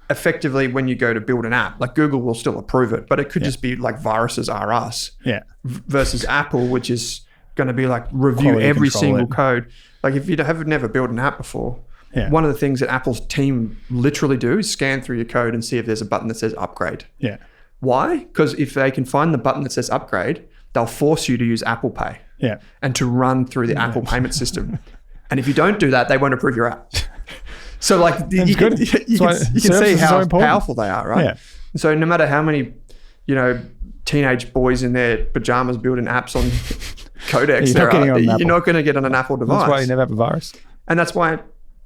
effectively, when you go to build an app, like Google will still approve it, but it could just be like viruses are us. Yeah. Versus Apple, which is going to be like review Quality every control single it. code. Like if you have never built an app before, one of the things that Apple's team literally do is scan through your code and see if there's a button that says upgrade. Yeah. Why? Because if they can find the button that says upgrade, they'll force you to use Apple Pay and to run through the Apple payment system. And if you don't do that, they won't approve your app. So like you can see how powerful they are, right? Yeah. So no matter how many, teenage boys in their pajamas building apps on Codex, you're not going to get on an Apple device. That's why you never have a virus. And that's why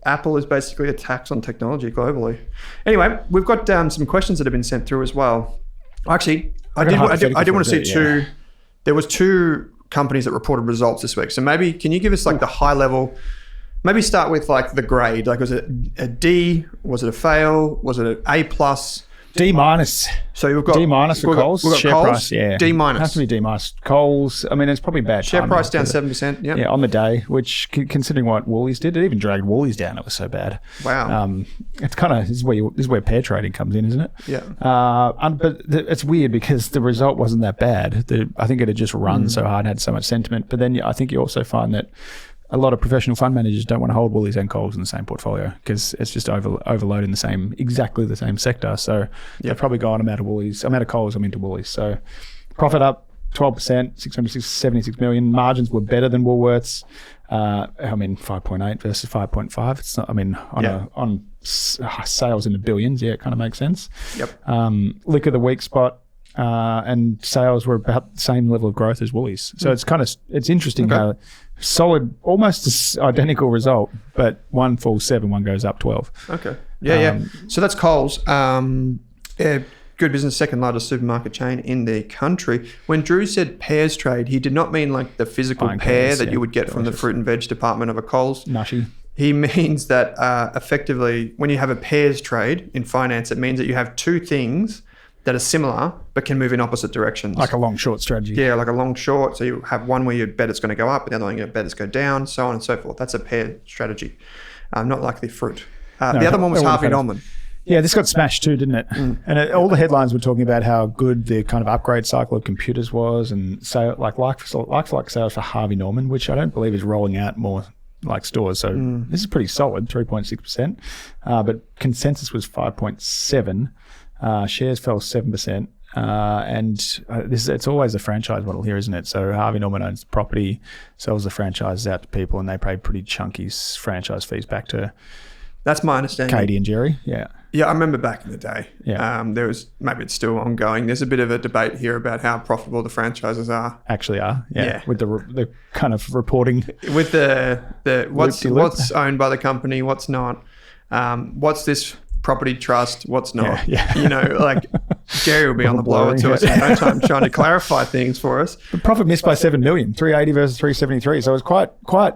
Apple is basically a tax on technology globally. Anyway, we've got some questions that have been sent through as well. Actually, I did want to see two. There was two companies that reported results this week. So maybe can you give us like the high level? Maybe start with like the grade. Like was it a D? Was it a fail? Was it an A plus? D minus. So you've got D minus for Coles. We've got share Coles, price, D minus. It has to be D minus. Coles, I mean, it's probably bad. Share price down 7%. Yeah, on the day, which considering what Woolies did, it even dragged Woolies down. It was so bad. Wow. It's kind of this is where pair trading comes in, isn't it? Yeah. But it's weird because the result wasn't that bad. I think it had just run so hard, had so much sentiment. But then I think you also find that a lot of professional fund managers don't want to hold Woolies and Coles in the same portfolio because it's just overload in exactly the same sector. So they've probably gone, I'm out of Woolies, I'm out of Coles, I'm into Woolies. So profit up 12%, 676 million. Margins were better than Woolworths. 5.8 versus 5.5. It's not, on sales in the billions, it kind of makes sense. Yep. Lick of the week spot. And sales were about the same level of growth as Woolies. So it's interesting how solid, almost identical result, but one falls 7, one goes up 12. Okay. Yeah. So that's Coles. Good business, second largest supermarket chain in the country. When Drew said pairs trade, he did not mean like the physical pear that you would get from the fruit and veg department of a Coles. Nushy. He means that effectively when you have a pairs trade in finance, it means that you have two things that are similar but can move in opposite directions. Like a long-short strategy. Yeah, like a long-short. So you have one where you bet it's going to go up and the other one you bet it's going to go down, so on and so forth. That's a pair strategy, not like the fruit. The other one was Harvey Norman. Yeah, this got smashed too, didn't it? And all the headlines were talking about how good the kind of upgrade cycle of computers was, and so like sales for Harvey Norman, which I don't believe is rolling out more like stores. So this is pretty solid, 3.6%. But consensus was 5.7%. Shares fell 7%. It's always a franchise model here, isn't it? So Harvey Norman owns the property, sells the franchises out to people, and they pay pretty chunky franchise fees back to. That's my understanding. Katie and Jerry, yeah. Yeah, I remember back in the day. Yeah. There was, maybe it's still ongoing. There's a bit of a debate here about how profitable the franchises are. Actually are, yeah. With the kind of reporting. With the what's owned by the company, what's not. What's this property trust, what's not. Yeah. Like Jerry will be on the blower to us in no time trying to clarify things for us. The profit missed by 7 million, 380 versus 373. So it was quite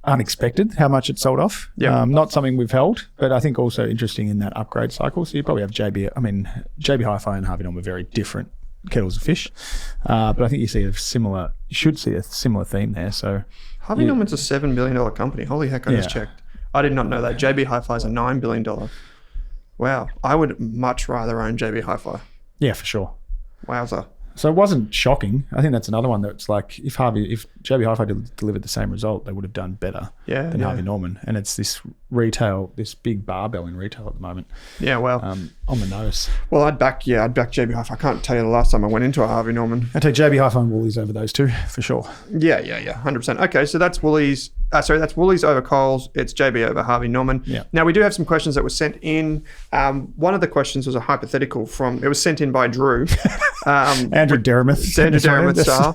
unexpected how much it sold off. Yeah. Not something we've held, but I think also interesting in that upgrade cycle. So you probably have JB Hi-Fi and Harvey Norman are very different kettles of fish. But I think you should see a similar theme there. So Harvey Norman's a $7 billion company. Holy heck, I just checked. I did not know that. JB Hi-Fi is a $9 billion. Wow. I would much rather own JB Hi-Fi. Yeah, for sure. Wowza. So it wasn't shocking. I think that's another one that's like if JB Hi-Fi delivered the same result, they would have done better than Harvey Norman. And it's this big barbell in retail at the moment. Yeah, well. On the nose. Well, I'd back JB Hi-Fi. I can't tell you the last time I went into a Harvey Norman. I'd take JB Hi-Fi and Woolies over those two, for sure. Yeah, 100%. Okay, so that's Woolies. That's Woolies over Coles. It's JB over Harvey Norman. Yeah. Now, we do have some questions that were sent in. One of the questions was a hypothetical it was sent in by Drew. Andrew Derrimouth. Andrew Derrimouth style.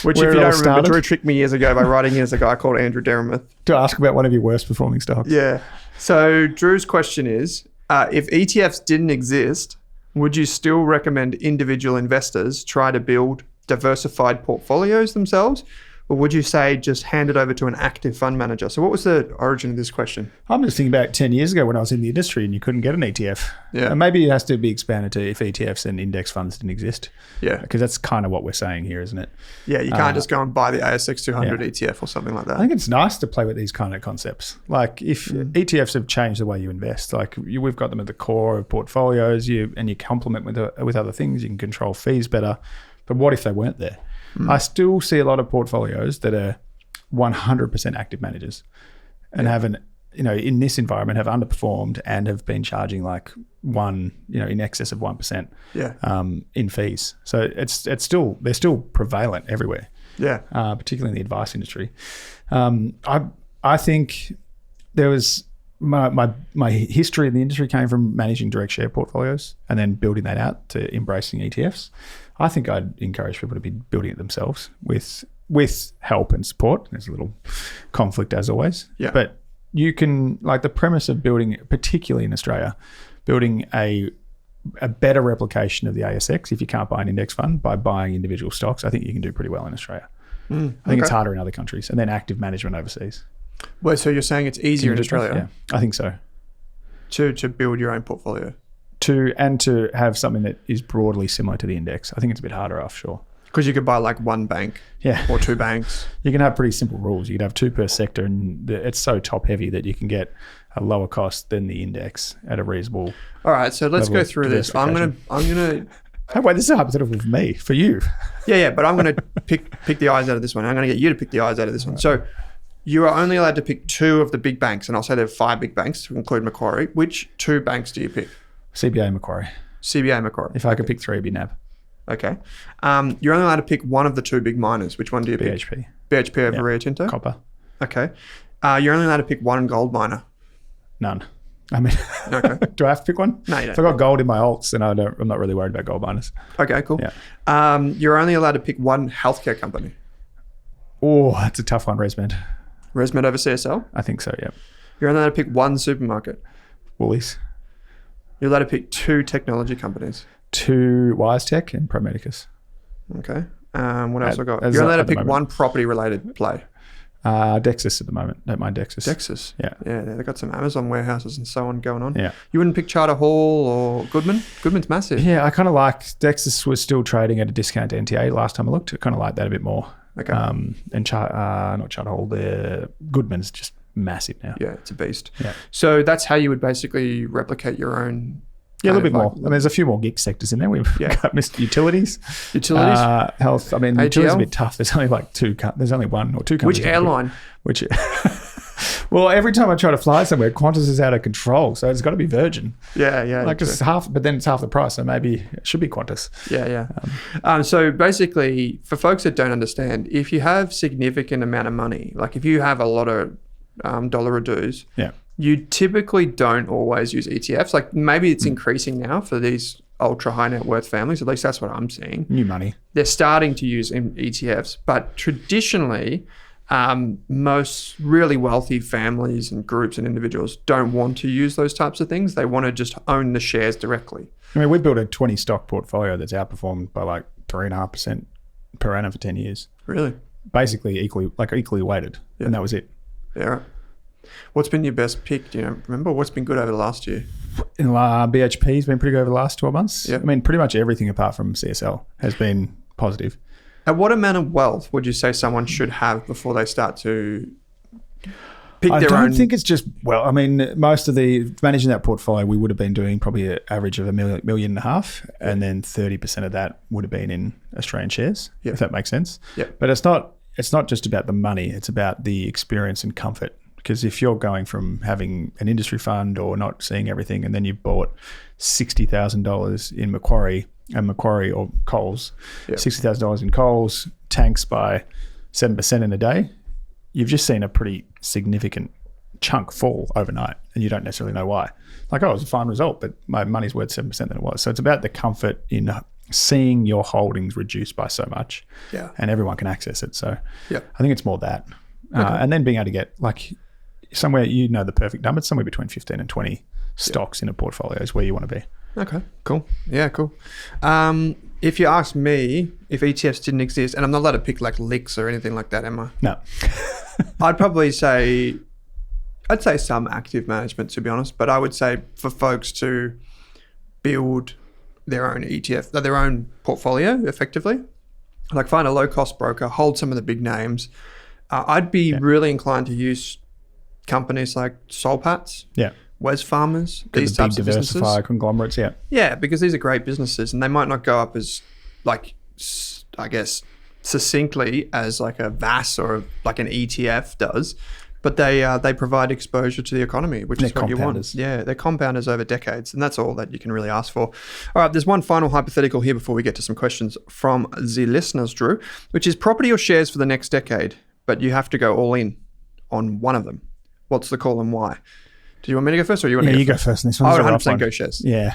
Which, if you don't remember, Drew tricked me years ago by writing in as a guy called Andrew Derrimouth. To ask about one of your worst performing stocks. Yeah. So Drew's question is, if ETFs didn't exist, would you still recommend individual investors try to build diversified portfolios themselves? or would you say just hand it over to an active fund manager? So what was the origin of this question? I'm just thinking about 10 years ago when I was in the industry and you couldn't get an ETF. Yeah. And maybe it has to be expanded to if ETFs and index funds didn't exist. Yeah. Because that's kind of what we're saying here, isn't it? Yeah, you can't just go and buy the ASX 200 ETF or something like that. I think it's nice to play with these kind of concepts. Like if ETFs have changed the way you invest, like we've got them at the core of portfolios, and you complement with other things, you can control fees better. But what if they weren't there? I still see a lot of portfolios that are 100% active managers and haven't, in this environment have underperformed and have been charging like in excess of 1% in fees. So they're still prevalent everywhere. Yeah. Particularly in the advice industry. I think there was my history in the industry came from managing direct share portfolios and then building that out to embracing ETFs. I think I'd encourage people to be building it themselves with help and support. There's a little conflict as always. Yeah. But you can, like the premise of building, particularly in Australia, building a better replication of the ASX if you can't buy an index fund by buying individual stocks, I think you can do pretty well in Australia. I think it's harder in other countries. And then active management overseas. Well, so you're saying it's easier in Australia? Yeah, I think so. To build your own portfolio? To have something that is broadly similar to the index. I think it's a bit harder offshore. Because you could buy like one bank or two banks. You can have pretty simple rules. You could have two per sector and it's so top heavy that you can get a lower cost than the index at a reasonable. All right, so let's go through this. I'm gonna wait, this is a hypothetical for me, for you. Yeah, but I'm gonna pick the eyes out of this one. I'm gonna get you to pick the eyes out of this one. So you are only allowed to pick two of the big banks, and I'll say there are 5 big banks to include Macquarie. Which 2 banks do you pick? CBA Macquarie. CBA Macquarie. If I could pick 3, it'd be NAB. Okay. You're only allowed to pick one of the 2 big miners. Which one do you pick? BHP. BHP over Rio Tinto? Copper. Okay. You're only allowed to pick one gold miner. None. I mean, okay. Do I have to pick one? No, you don't. If I got gold in my alts, then I'm not really worried about gold miners. Okay, cool. Yeah. You're only allowed to pick one healthcare company. Oh, that's a tough one, ResMed. ResMed over CSL? I think so, yeah. You're only allowed to pick one supermarket. Woolies. You're allowed to pick 2 technology companies. 2 WiseTech and Pro Medicus. Okay. What else I got? You're allowed to pick one property-related play. Dexus at the moment. Don't mind Dexus. Dexus? Yeah. Yeah, they've got some Amazon warehouses and so on going on. Yeah. You wouldn't pick Charter Hall or Goodman? Goodman's massive. Yeah, I kind of like Dexus was still trading at a discount to NTA last time I looked. I kind of like that a bit more. Okay. And not Charter Hall, the Goodman's just massive now. Yeah, it's a beast. Yeah. So that's how you would basically replicate your own. Yeah, a little bit more. I mean, there's a few more gig sectors in there. We've got utilities. Utilities? Health. I mean, utilities are a bit tough. There's only like 2. There's only 1 or 2 companies. Which airline? Well, every time I try to fly somewhere, Qantas is out of control. So it's got to be Virgin. Yeah. Like it's half, but then it's half the price. So maybe it should be Qantas. Yeah. So basically, for folks that don't understand, if you have significant amount of money, like if you have a lot of dollar dues, you typically don't always use ETFs. Like maybe it's increasing now for these ultra high net worth families. At least that's what I'm seeing. New money. They're starting to use ETFs, but traditionally, most really wealthy families and groups and individuals don't want to use those types of things. They want to just own the shares directly. I mean, we built a 20 stock portfolio that's outperformed by like 3.5% per annum for 10 years. Really? Basically equally weighted. And that was it. Yeah, right. What's been your best pick? Do you remember? What's been good over the last year? BHP's been pretty good over the last 12 months. Yeah. I mean, pretty much everything apart from CSL has been positive. At what amount of wealth would you say someone should have before they start to pick their own? I don't think it's just, I mean, most of the managing that portfolio, we would have been doing probably an average of $1.5 million, and then 30% of that would have been in Australian shares, if that makes sense. Yeah. But it's not just about the money, it's about the experience and comfort. Because if you're going from having an industry fund or not seeing everything, and then you bought $60,000 in Macquarie or Coles, $60,000 in Coles tanks by 7% in a day, you've just seen a pretty significant chunk fall overnight, and you don't necessarily know why. Like, it was a fine result, but my money's worth 7% than it was. So it's about the comfort in seeing your holdings reduced by so much, and everyone can access it. So I think it's more that. And then being able to get like somewhere, the perfect number, it's somewhere between 15 and 20 stocks in a portfolio is where you want to be. Okay, cool. Yeah, cool. If you ask me, if ETFs didn't exist, and I'm not allowed to pick like licks or anything like that, am I? No. I'd say some active management, to be honest, but I would say for folks to build their own ETF, their own portfolio effectively, like find a low-cost broker, hold some of the big names. I'd be really inclined to use companies like Solpats, Wesfarmers, these types of businesses. Diversified conglomerates, Yeah, because these are great businesses and they might not go up as, like, I guess, succinctly as like a VAS or like an ETF does, but they provide exposure to the economy, which is what you want. Yeah, they're compounders over decades, and that's all that you can really ask for. All right, there's one final hypothetical here before we get to some questions from the listeners, Drew, which is property or shares for the next decade, but you have to go all in on one of them. What's the call and why? Do you want me to go first, or you want me to go first? This one's I would 100% go shares. Yeah.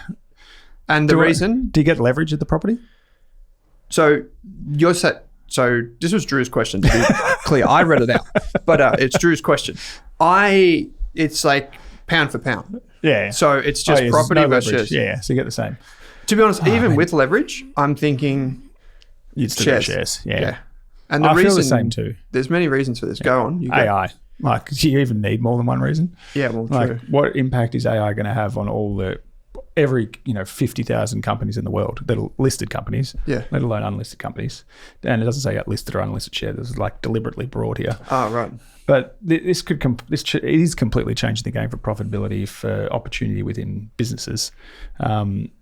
And the reason... Do you get leverage at the property? So you're set... So this was Drew's question, to be clear. I read it out, but it's Drew's question. It's like pound for pound. Yeah. So it's just property versus shares. Yeah, so you get the same. To be honest, even with leverage, I'm thinking you'd still get shares. Yeah. And I feel the same too. There's many reasons for this. Yeah. Go on. AI. Like, do you even need more than one reason? Yeah, well, like, true. What impact is AI going to have on every 50,000 companies in the world that are listed companies, let alone unlisted companies? And it doesn't say listed or unlisted share. This is like deliberately broad here. Oh, right. But this is completely changing the game for profitability, for opportunity within businesses.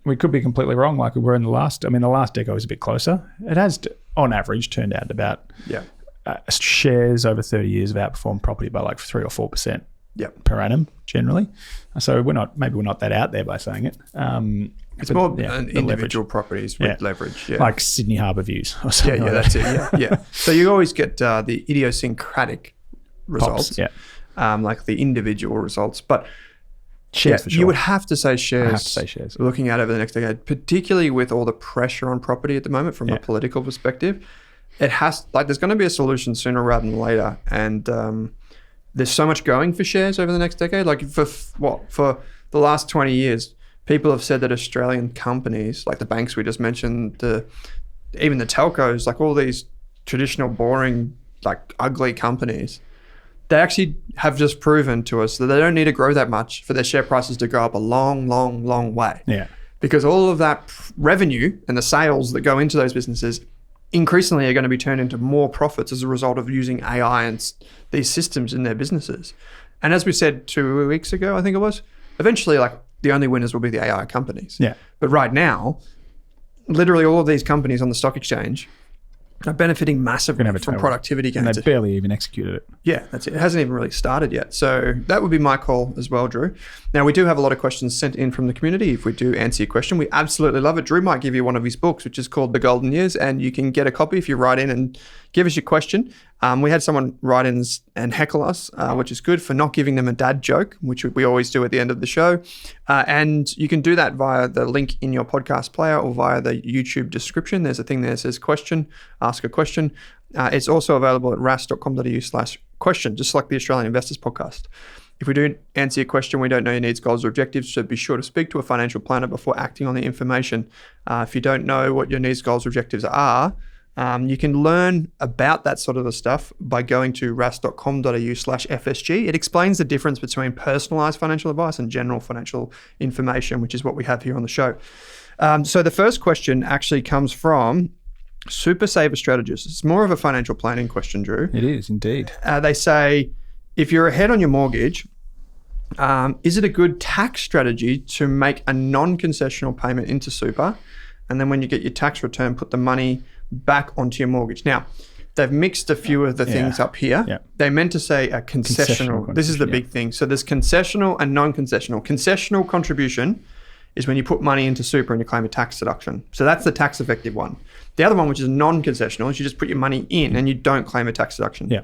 We could be completely wrong. Like we were in the last deco was a bit closer. It has, on average, turned out about shares over 30 years have outperformed property by like 3 or 4% per annum generally. So we're not that out there by saying it. It's more individual properties with leverage. Yeah. Like Sydney Harbour Views or something. Yeah, that's it. Yeah. So you always get the idiosyncratic results, like the individual results. But shares for sure. You would have to say shares. I have to say shares. Looking at over the next decade, particularly with all the pressure on property at the moment from a political perspective, there's going to be a solution sooner rather than later. And there's so much going for shares over the next decade. Like for the last 20 years, people have said that Australian companies, like the banks we just mentioned, even the telcos, like all these traditional, boring, like ugly companies, they actually have just proven to us that they don't need to grow that much for their share prices to go up a long, long, long way. Yeah. Because all of that revenue and the sales that go into those businesses increasingly are going to be turned into more profits as a result of using AI and these systems in their businesses. And as we said 2 weeks ago, I think it was, eventually like the only winners will be the AI companies. Yeah. But right now, literally all of these companies on the stock exchange are benefiting massively from productivity gains. And they barely even executed it. Yeah, that's it. It hasn't even really started yet. So that would be my call as well, Drew. Now, we do have a lot of questions sent in from the community. If we do answer your question, we absolutely love it. Drew might give you one of his books, which is called The Golden Years, and you can get a copy if you write in and give us your question. We had someone write in and heckle us, which is good, for not giving them a dad joke, which we always do at the end of the show. And you can do that via the link in your podcast player or via the YouTube description. There's a thing there that says question, ask a question. It's also available at rask.com.au/question, just like the Australian Investors Podcast. If we do answer your question, we don't know your needs, goals, or objectives, so be sure to speak to a financial planner before acting on the information. If you don't know what your needs, goals, or objectives are, you can learn about that sort of the stuff by going to rask.com.au/FSG. It explains the difference between personalized financial advice and general financial information, which is what we have here on the show. So the first question actually comes from Super Saver Strategist. It's more of a financial planning question, Drew. It is indeed. They say, if you're ahead on your mortgage, is it a good tax strategy to make a non-concessional payment into super, and then when you get your tax return, put the money back onto your mortgage? Now, they've mixed a few of the things up here. Yeah. They meant to say a concessional. This is the big thing. So there's concessional and non-concessional. Concessional contribution is when you put money into super and you claim a tax deduction. So that's the tax effective one. The other one, which is non-concessional, is you just put your money in and you don't claim a tax deduction. Yeah.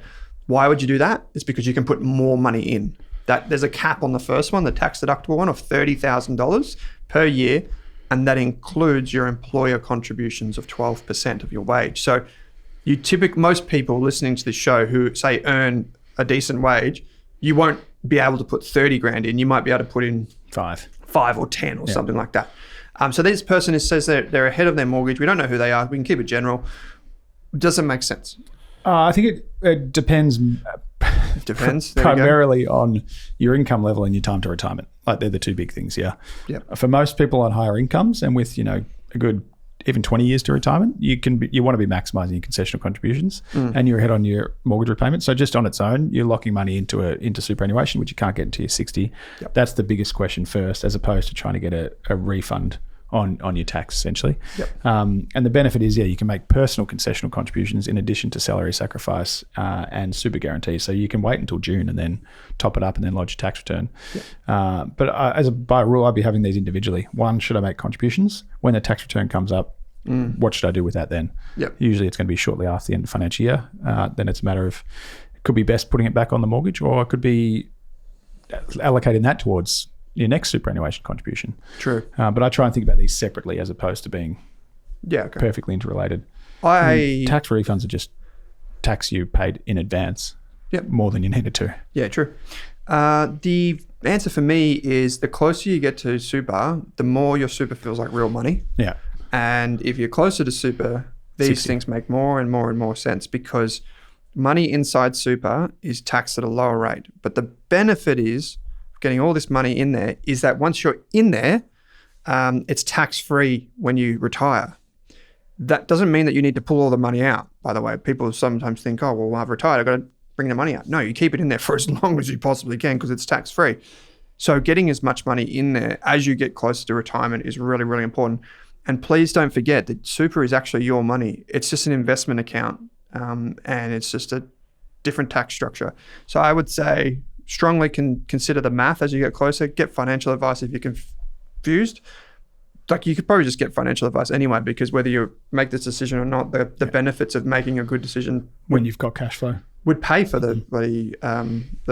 Why would you do that? It's because you can put more money in. There's a cap on the first one, the tax deductible one, of $30,000 per year, and that includes your employer contributions of 12% of your wage. So most people listening to this show who say earn a decent wage, you won't be able to put 30 grand in. You might be able to put in 5 or 10 or something like that. So this person says they're ahead of their mortgage. We don't know who they are. We can keep it general. Does it make sense? I think it depends. Depends. Primarily on your income level and your time to retirement. Like they're the two big things. Yeah. For most people on higher incomes and with a good even 20 years to retirement, you want to be maximising your concessional contributions, and you're ahead on your mortgage repayment. So just on its own, you're locking money into superannuation, which you can't get until you're 60. That's the biggest question first, as opposed to trying to get a refund on your tax, essentially. And the benefit is, you can make personal concessional contributions in addition to salary sacrifice and super guarantee. So you can wait until June and then top it up and then lodge a tax return. But by rule, I'd be having these individually. One, should I make contributions? When the tax return comes up, what should I do with that then? Usually it's going to be shortly after the end of the financial year. Then it's a matter of, it could be best putting it back on the mortgage, or it could be allocating that towards your next superannuation contribution. True. But I try and think about these separately as opposed to being perfectly interrelated. Tax refunds are just tax you paid in advance more than you needed to. Yeah, true. The answer for me is the closer you get to super, the more your super feels like real money. Yeah. And if you're closer to super, these things make more and more and more sense, because money inside super is taxed at a lower rate. But the benefit is getting all this money in there is that once you're in there, it's tax-free when you retire. That doesn't mean that you need to pull all the money out, by the way. People sometimes think, oh, well, I've retired, I've got to bring the money out. No, you keep it in there for as long as you possibly can because it's tax-free. So getting as much money in there as you get closer to retirement is really, really important. And please don't forget that super is actually your money. It's just an investment account, and it's just a different tax structure. So I would say strongly consider the math as you get closer. Get financial advice if you're confused. Like, you could probably just get financial advice anyway, because whether you make this decision or not, the benefits of making a good decision when you've got cash flow would pay for the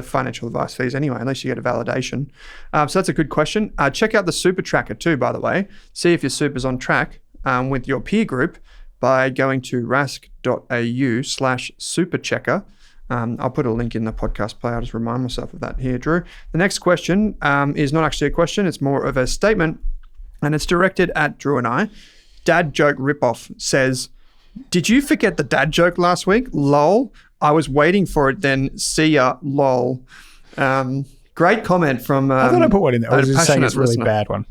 financial advice fees anyway, unless you get a validation. So that's a good question. Check out the super tracker too, by the way. See if your super's on track with your peer group by going to rask.au/superchecker. I'll put a link in the podcast player. I'll just remind myself of that here, Drew. The next question is not actually a question. It's more of a statement, and it's directed at Drew and I. Dad joke ripoff says, "Did you forget the dad joke last week? Lol. I was waiting for it then. See ya. Lol." Great comment from I thought I put one in there. I was just saying it's a really bad one.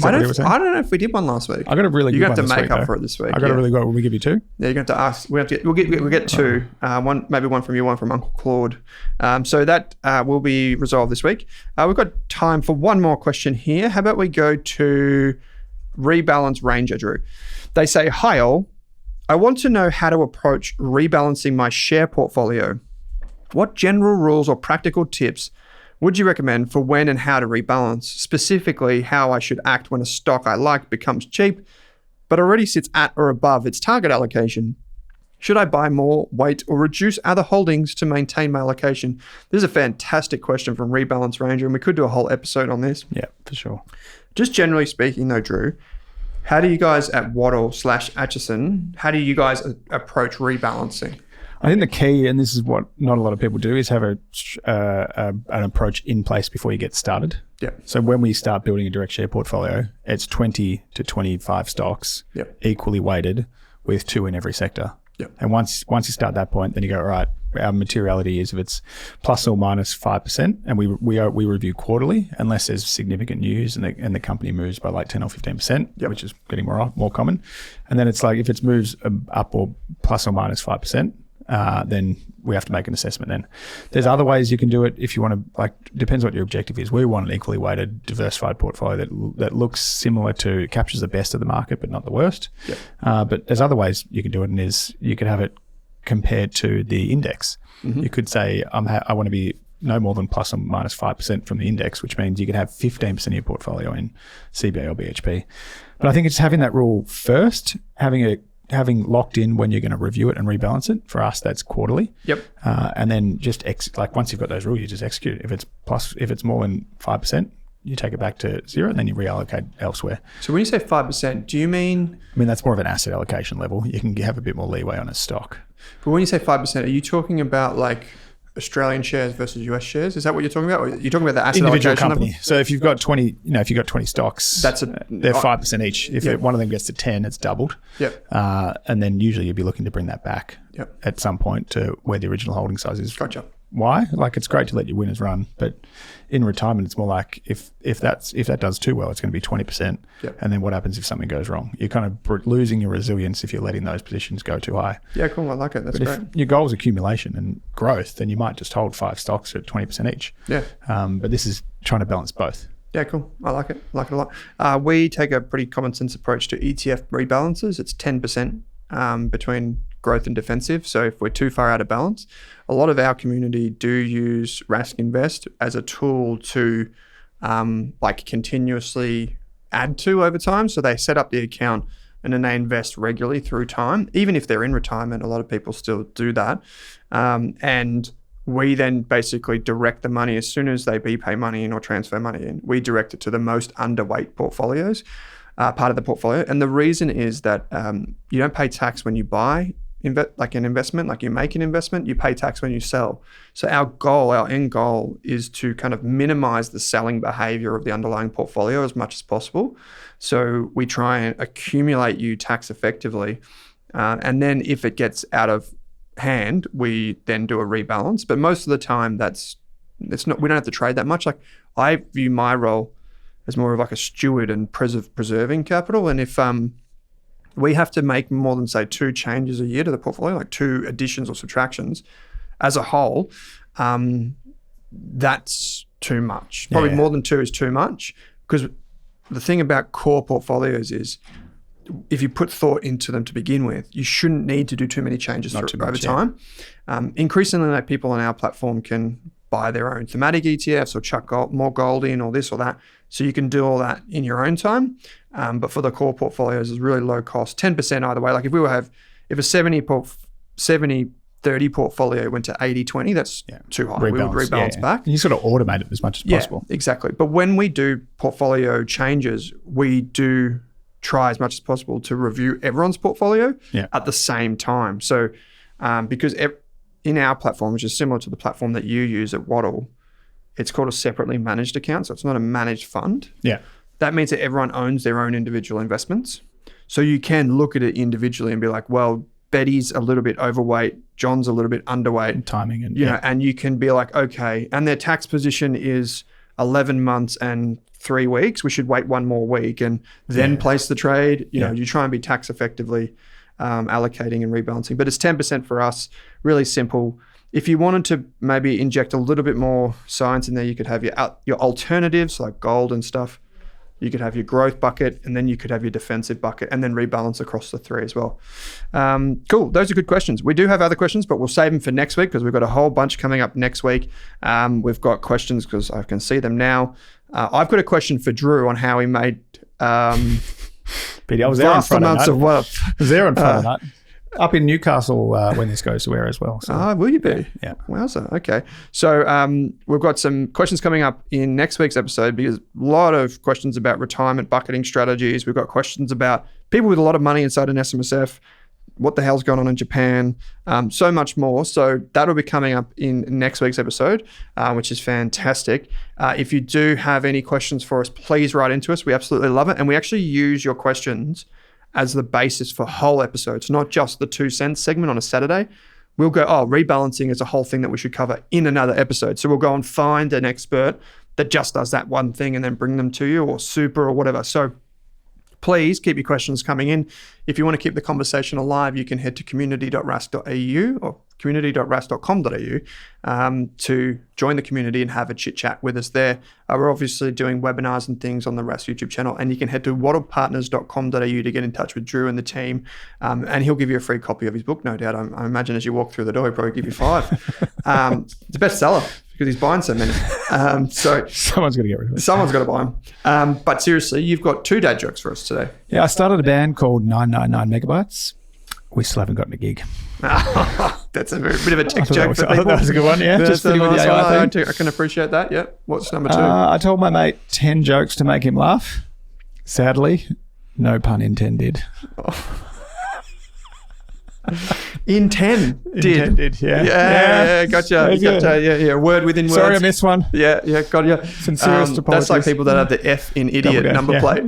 I don't know if we did one last week. I got a really good one. You have to make up for it this week. I got a really good one. Will we give you two? Yeah, you're going to have to ask. We'll get two. Maybe one from you, one from Uncle Claude. So that will be resolved this week. We've got time for one more question here. How about we go to Rebalance Ranger, Drew? They say, "Hi all. I want to know how to approach rebalancing my share portfolio. What general rules or practical tips would you recommend for when and how to rebalance? Specifically, how I should act when a stock I like becomes cheap, but already sits at or above its target allocation. Should I buy more, wait, or reduce other holdings to maintain my allocation?" This is a fantastic question from Rebalance Ranger, and we could do a whole episode on this. Yeah, for sure. Just generally speaking though, Drew, how do you guys at Waddle/Atchison, how do you guys approach rebalancing? I think the key, and this is what not a lot of people do, is have an approach in place before you get started. Yeah. So when we start building a direct share portfolio, it's 20 to 25 stocks, equally weighted, with 2 in every sector. Yep. And once you start that point, then you go, all right, our materiality is if it's plus or minus 5%, and we review quarterly unless there's significant news and the company moves by like 10 or 15%, which is getting more common. And then it's like if it moves up or plus or minus 5%, then we have to make an assessment then. There's other ways you can do it if you want to, depends what your objective is. We want an equally weighted, diversified portfolio that looks similar to, captures the best of the market, but not the worst. Yep. But there's other ways you can do it, and you could have it compared to the index. Mm-hmm. You could say, I want to be no more than plus or minus 5% from the index, which means you could have 15% of your portfolio in CBA or BHP. But I think it's having that rule first, having locked in when you're going to review it and rebalance it. For us, that's quarterly. Yep. And then just once you've got those rules, you just execute. If it's more than 5%, you take it back to 0, and then you reallocate elsewhere. So when you say 5%, do you mean? I mean, that's more of an asset allocation level. You can have a bit more leeway on a stock. But when you say 5%, are you talking about Australian shares versus US shares? Is that what you're talking about? Or you're talking about the asset Individual allocation company. level? So if you've got 20, if you've got 20 stocks, they're 5% each. If one of them gets to 10, it's doubled. Yep. And then usually you'd be looking to bring that back Yep. at some point to where the original holding size is. Gotcha. Why? Like, it's great to let your winners run, but in retirement, it's more like if that does too well, it's going to be 20%. Yep. And then what happens if something goes wrong? You're kind of losing your resilience if you're letting those positions go too high. Yeah, cool. I like it. That's but great. If your goal is accumulation and growth, then you might just hold 5 stocks at 20% each. Yeah. But this is trying to balance both. Yeah, cool. I like it. I like it a lot. We take a pretty common sense approach to ETF rebalances. It's 10% between growth and defensive. So if we're too far out of balance, a lot of our community do use Rask Invest as a tool to continuously add to over time. So they set up the account and then they invest regularly through time. Even if they're in retirement, a lot of people still do that. And we then basically direct the money as soon as they BPay money in or transfer money in. We direct it to the most underweight portfolios, part of the portfolio. And the reason is that you don't pay tax when you buy an investment, like you make an investment, you pay tax when you sell. So our end goal is to kind of minimize the selling behavior of the underlying portfolio as much as possible. So we try and accumulate you tax effectively. And then if it gets out of hand, we then do a rebalance. But most of the time we don't have to trade that much. Like, I view my role as more of like a steward and preserving capital. And if we have to make more than, say, 2 changes a year to the portfolio, like 2 additions or subtractions as a whole, that's too much. Probably more than 2 is too much, because the thing about core portfolios is if you put thought into them to begin with, you shouldn't need to do too many changes over time. Increasingly, like, people on our platform can buy their own thematic ETFs or chuck more gold in or this or that. So you can do all that in your own time. But for the core portfolios, it's really low cost, 10% either way. Like if a 70-30 portfolio went to 80-20, that's too high. We would rebalance back. And you sort of automate it as much as possible. Exactly. But when we do portfolio changes, we do try as much as possible to review everyone's portfolio at the same time. So because in our platform, which is similar to the platform that you use at Waddle, it's called a separately managed account. So it's not a managed fund. Yeah. That means that everyone owns their own individual investments. So you can look at it individually and be like, well, Betty's a little bit overweight, John's a little bit underweight. And timing and know, and you can be like, okay, and their tax position is 11 months and 3 weeks. We should wait 1 more week and then place the trade. You know, you try and be tax effectively allocating and rebalancing. But it's 10% for us, really simple. If you wanted to maybe inject a little bit more science in there, you could have your alternatives like gold and stuff. You could have your growth bucket, and then you could have your defensive bucket, and then rebalance across the 3 as well. Cool. Those are good questions. We do have other questions, but we'll save them for next week because we've got a whole bunch coming up next week. We've got questions because I can see them now. I've got a question for Drew on how he made Petey, I was there vast amounts of wealth. I was there on Friday night. Up in Newcastle when this goes to air as well. So. Will you be? Yeah. Wowza. Okay. So we've got some questions coming up in next week's episode because a lot of questions about retirement bucketing strategies. We've got questions about people with a lot of money inside an SMSF, what the hell's going on in Japan, so much more. So that'll be coming up in next week's episode, which is fantastic. If you do have any questions for us, please write into us. We absolutely love it. And we actually use your questions as the basis for whole episodes, not just the 2 cents segment on a Saturday. We'll go, rebalancing is a whole thing that we should cover in another episode. So we'll go and find an expert that just does that one thing and then bring them to you, or super or whatever. So please keep your questions coming in. If you want to keep the conversation alive, you can head to community.rask.au or community.rask.com.au to join the community and have a chit chat with us there. We're obviously doing webinars and things on the Rask YouTube channel, and you can head to waddlepartners.com.au to get in touch with Drew and the team, and he'll give you a free copy of his book, no doubt. I imagine as you walk through the door, he'll probably give you 5. It's a bestseller because he's buying so many. So someone's got to get rid of it. Someone's got to buy them. But seriously, you've got 2 dad jokes for us today. Yeah, I started a band called 999 Megabytes. We still haven't gotten a gig. That's a bit of a tech joke for people. That was a good one, yeah. Just fitting with the AI thing. I can appreciate that, yeah. What's number 2? I told my mate 10 jokes to make him laugh. Sadly, no pun intended. In 10 did. Yeah. Gotcha. Yeah. Word within words. Sorry, I missed one. Yeah, got you. Sincerest apologies. That's like people that have the F in idiot number plate.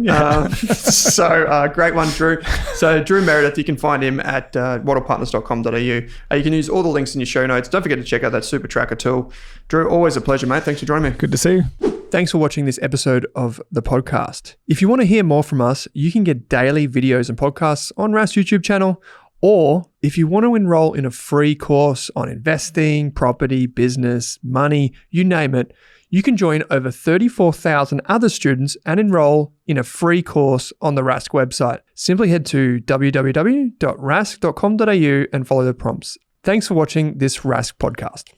Great one, Drew. So Drew Meredith, you can find him at wattlepartners.com.au. You can use all the links in your show notes. Don't forget to check out that super tracker tool. Drew, always a pleasure, mate. Thanks for joining me. Good to see you. Thanks for watching this episode of the podcast. If you want to hear more from us, you can get daily videos and podcasts on Rask's YouTube channel. Or if you want to enroll in a free course on investing, property, business, money, you name it, you can join over 34,000 other students and enroll in a free course on the Rask website. Simply head to www.rask.com.au and follow the prompts. Thanks for watching this Rask podcast.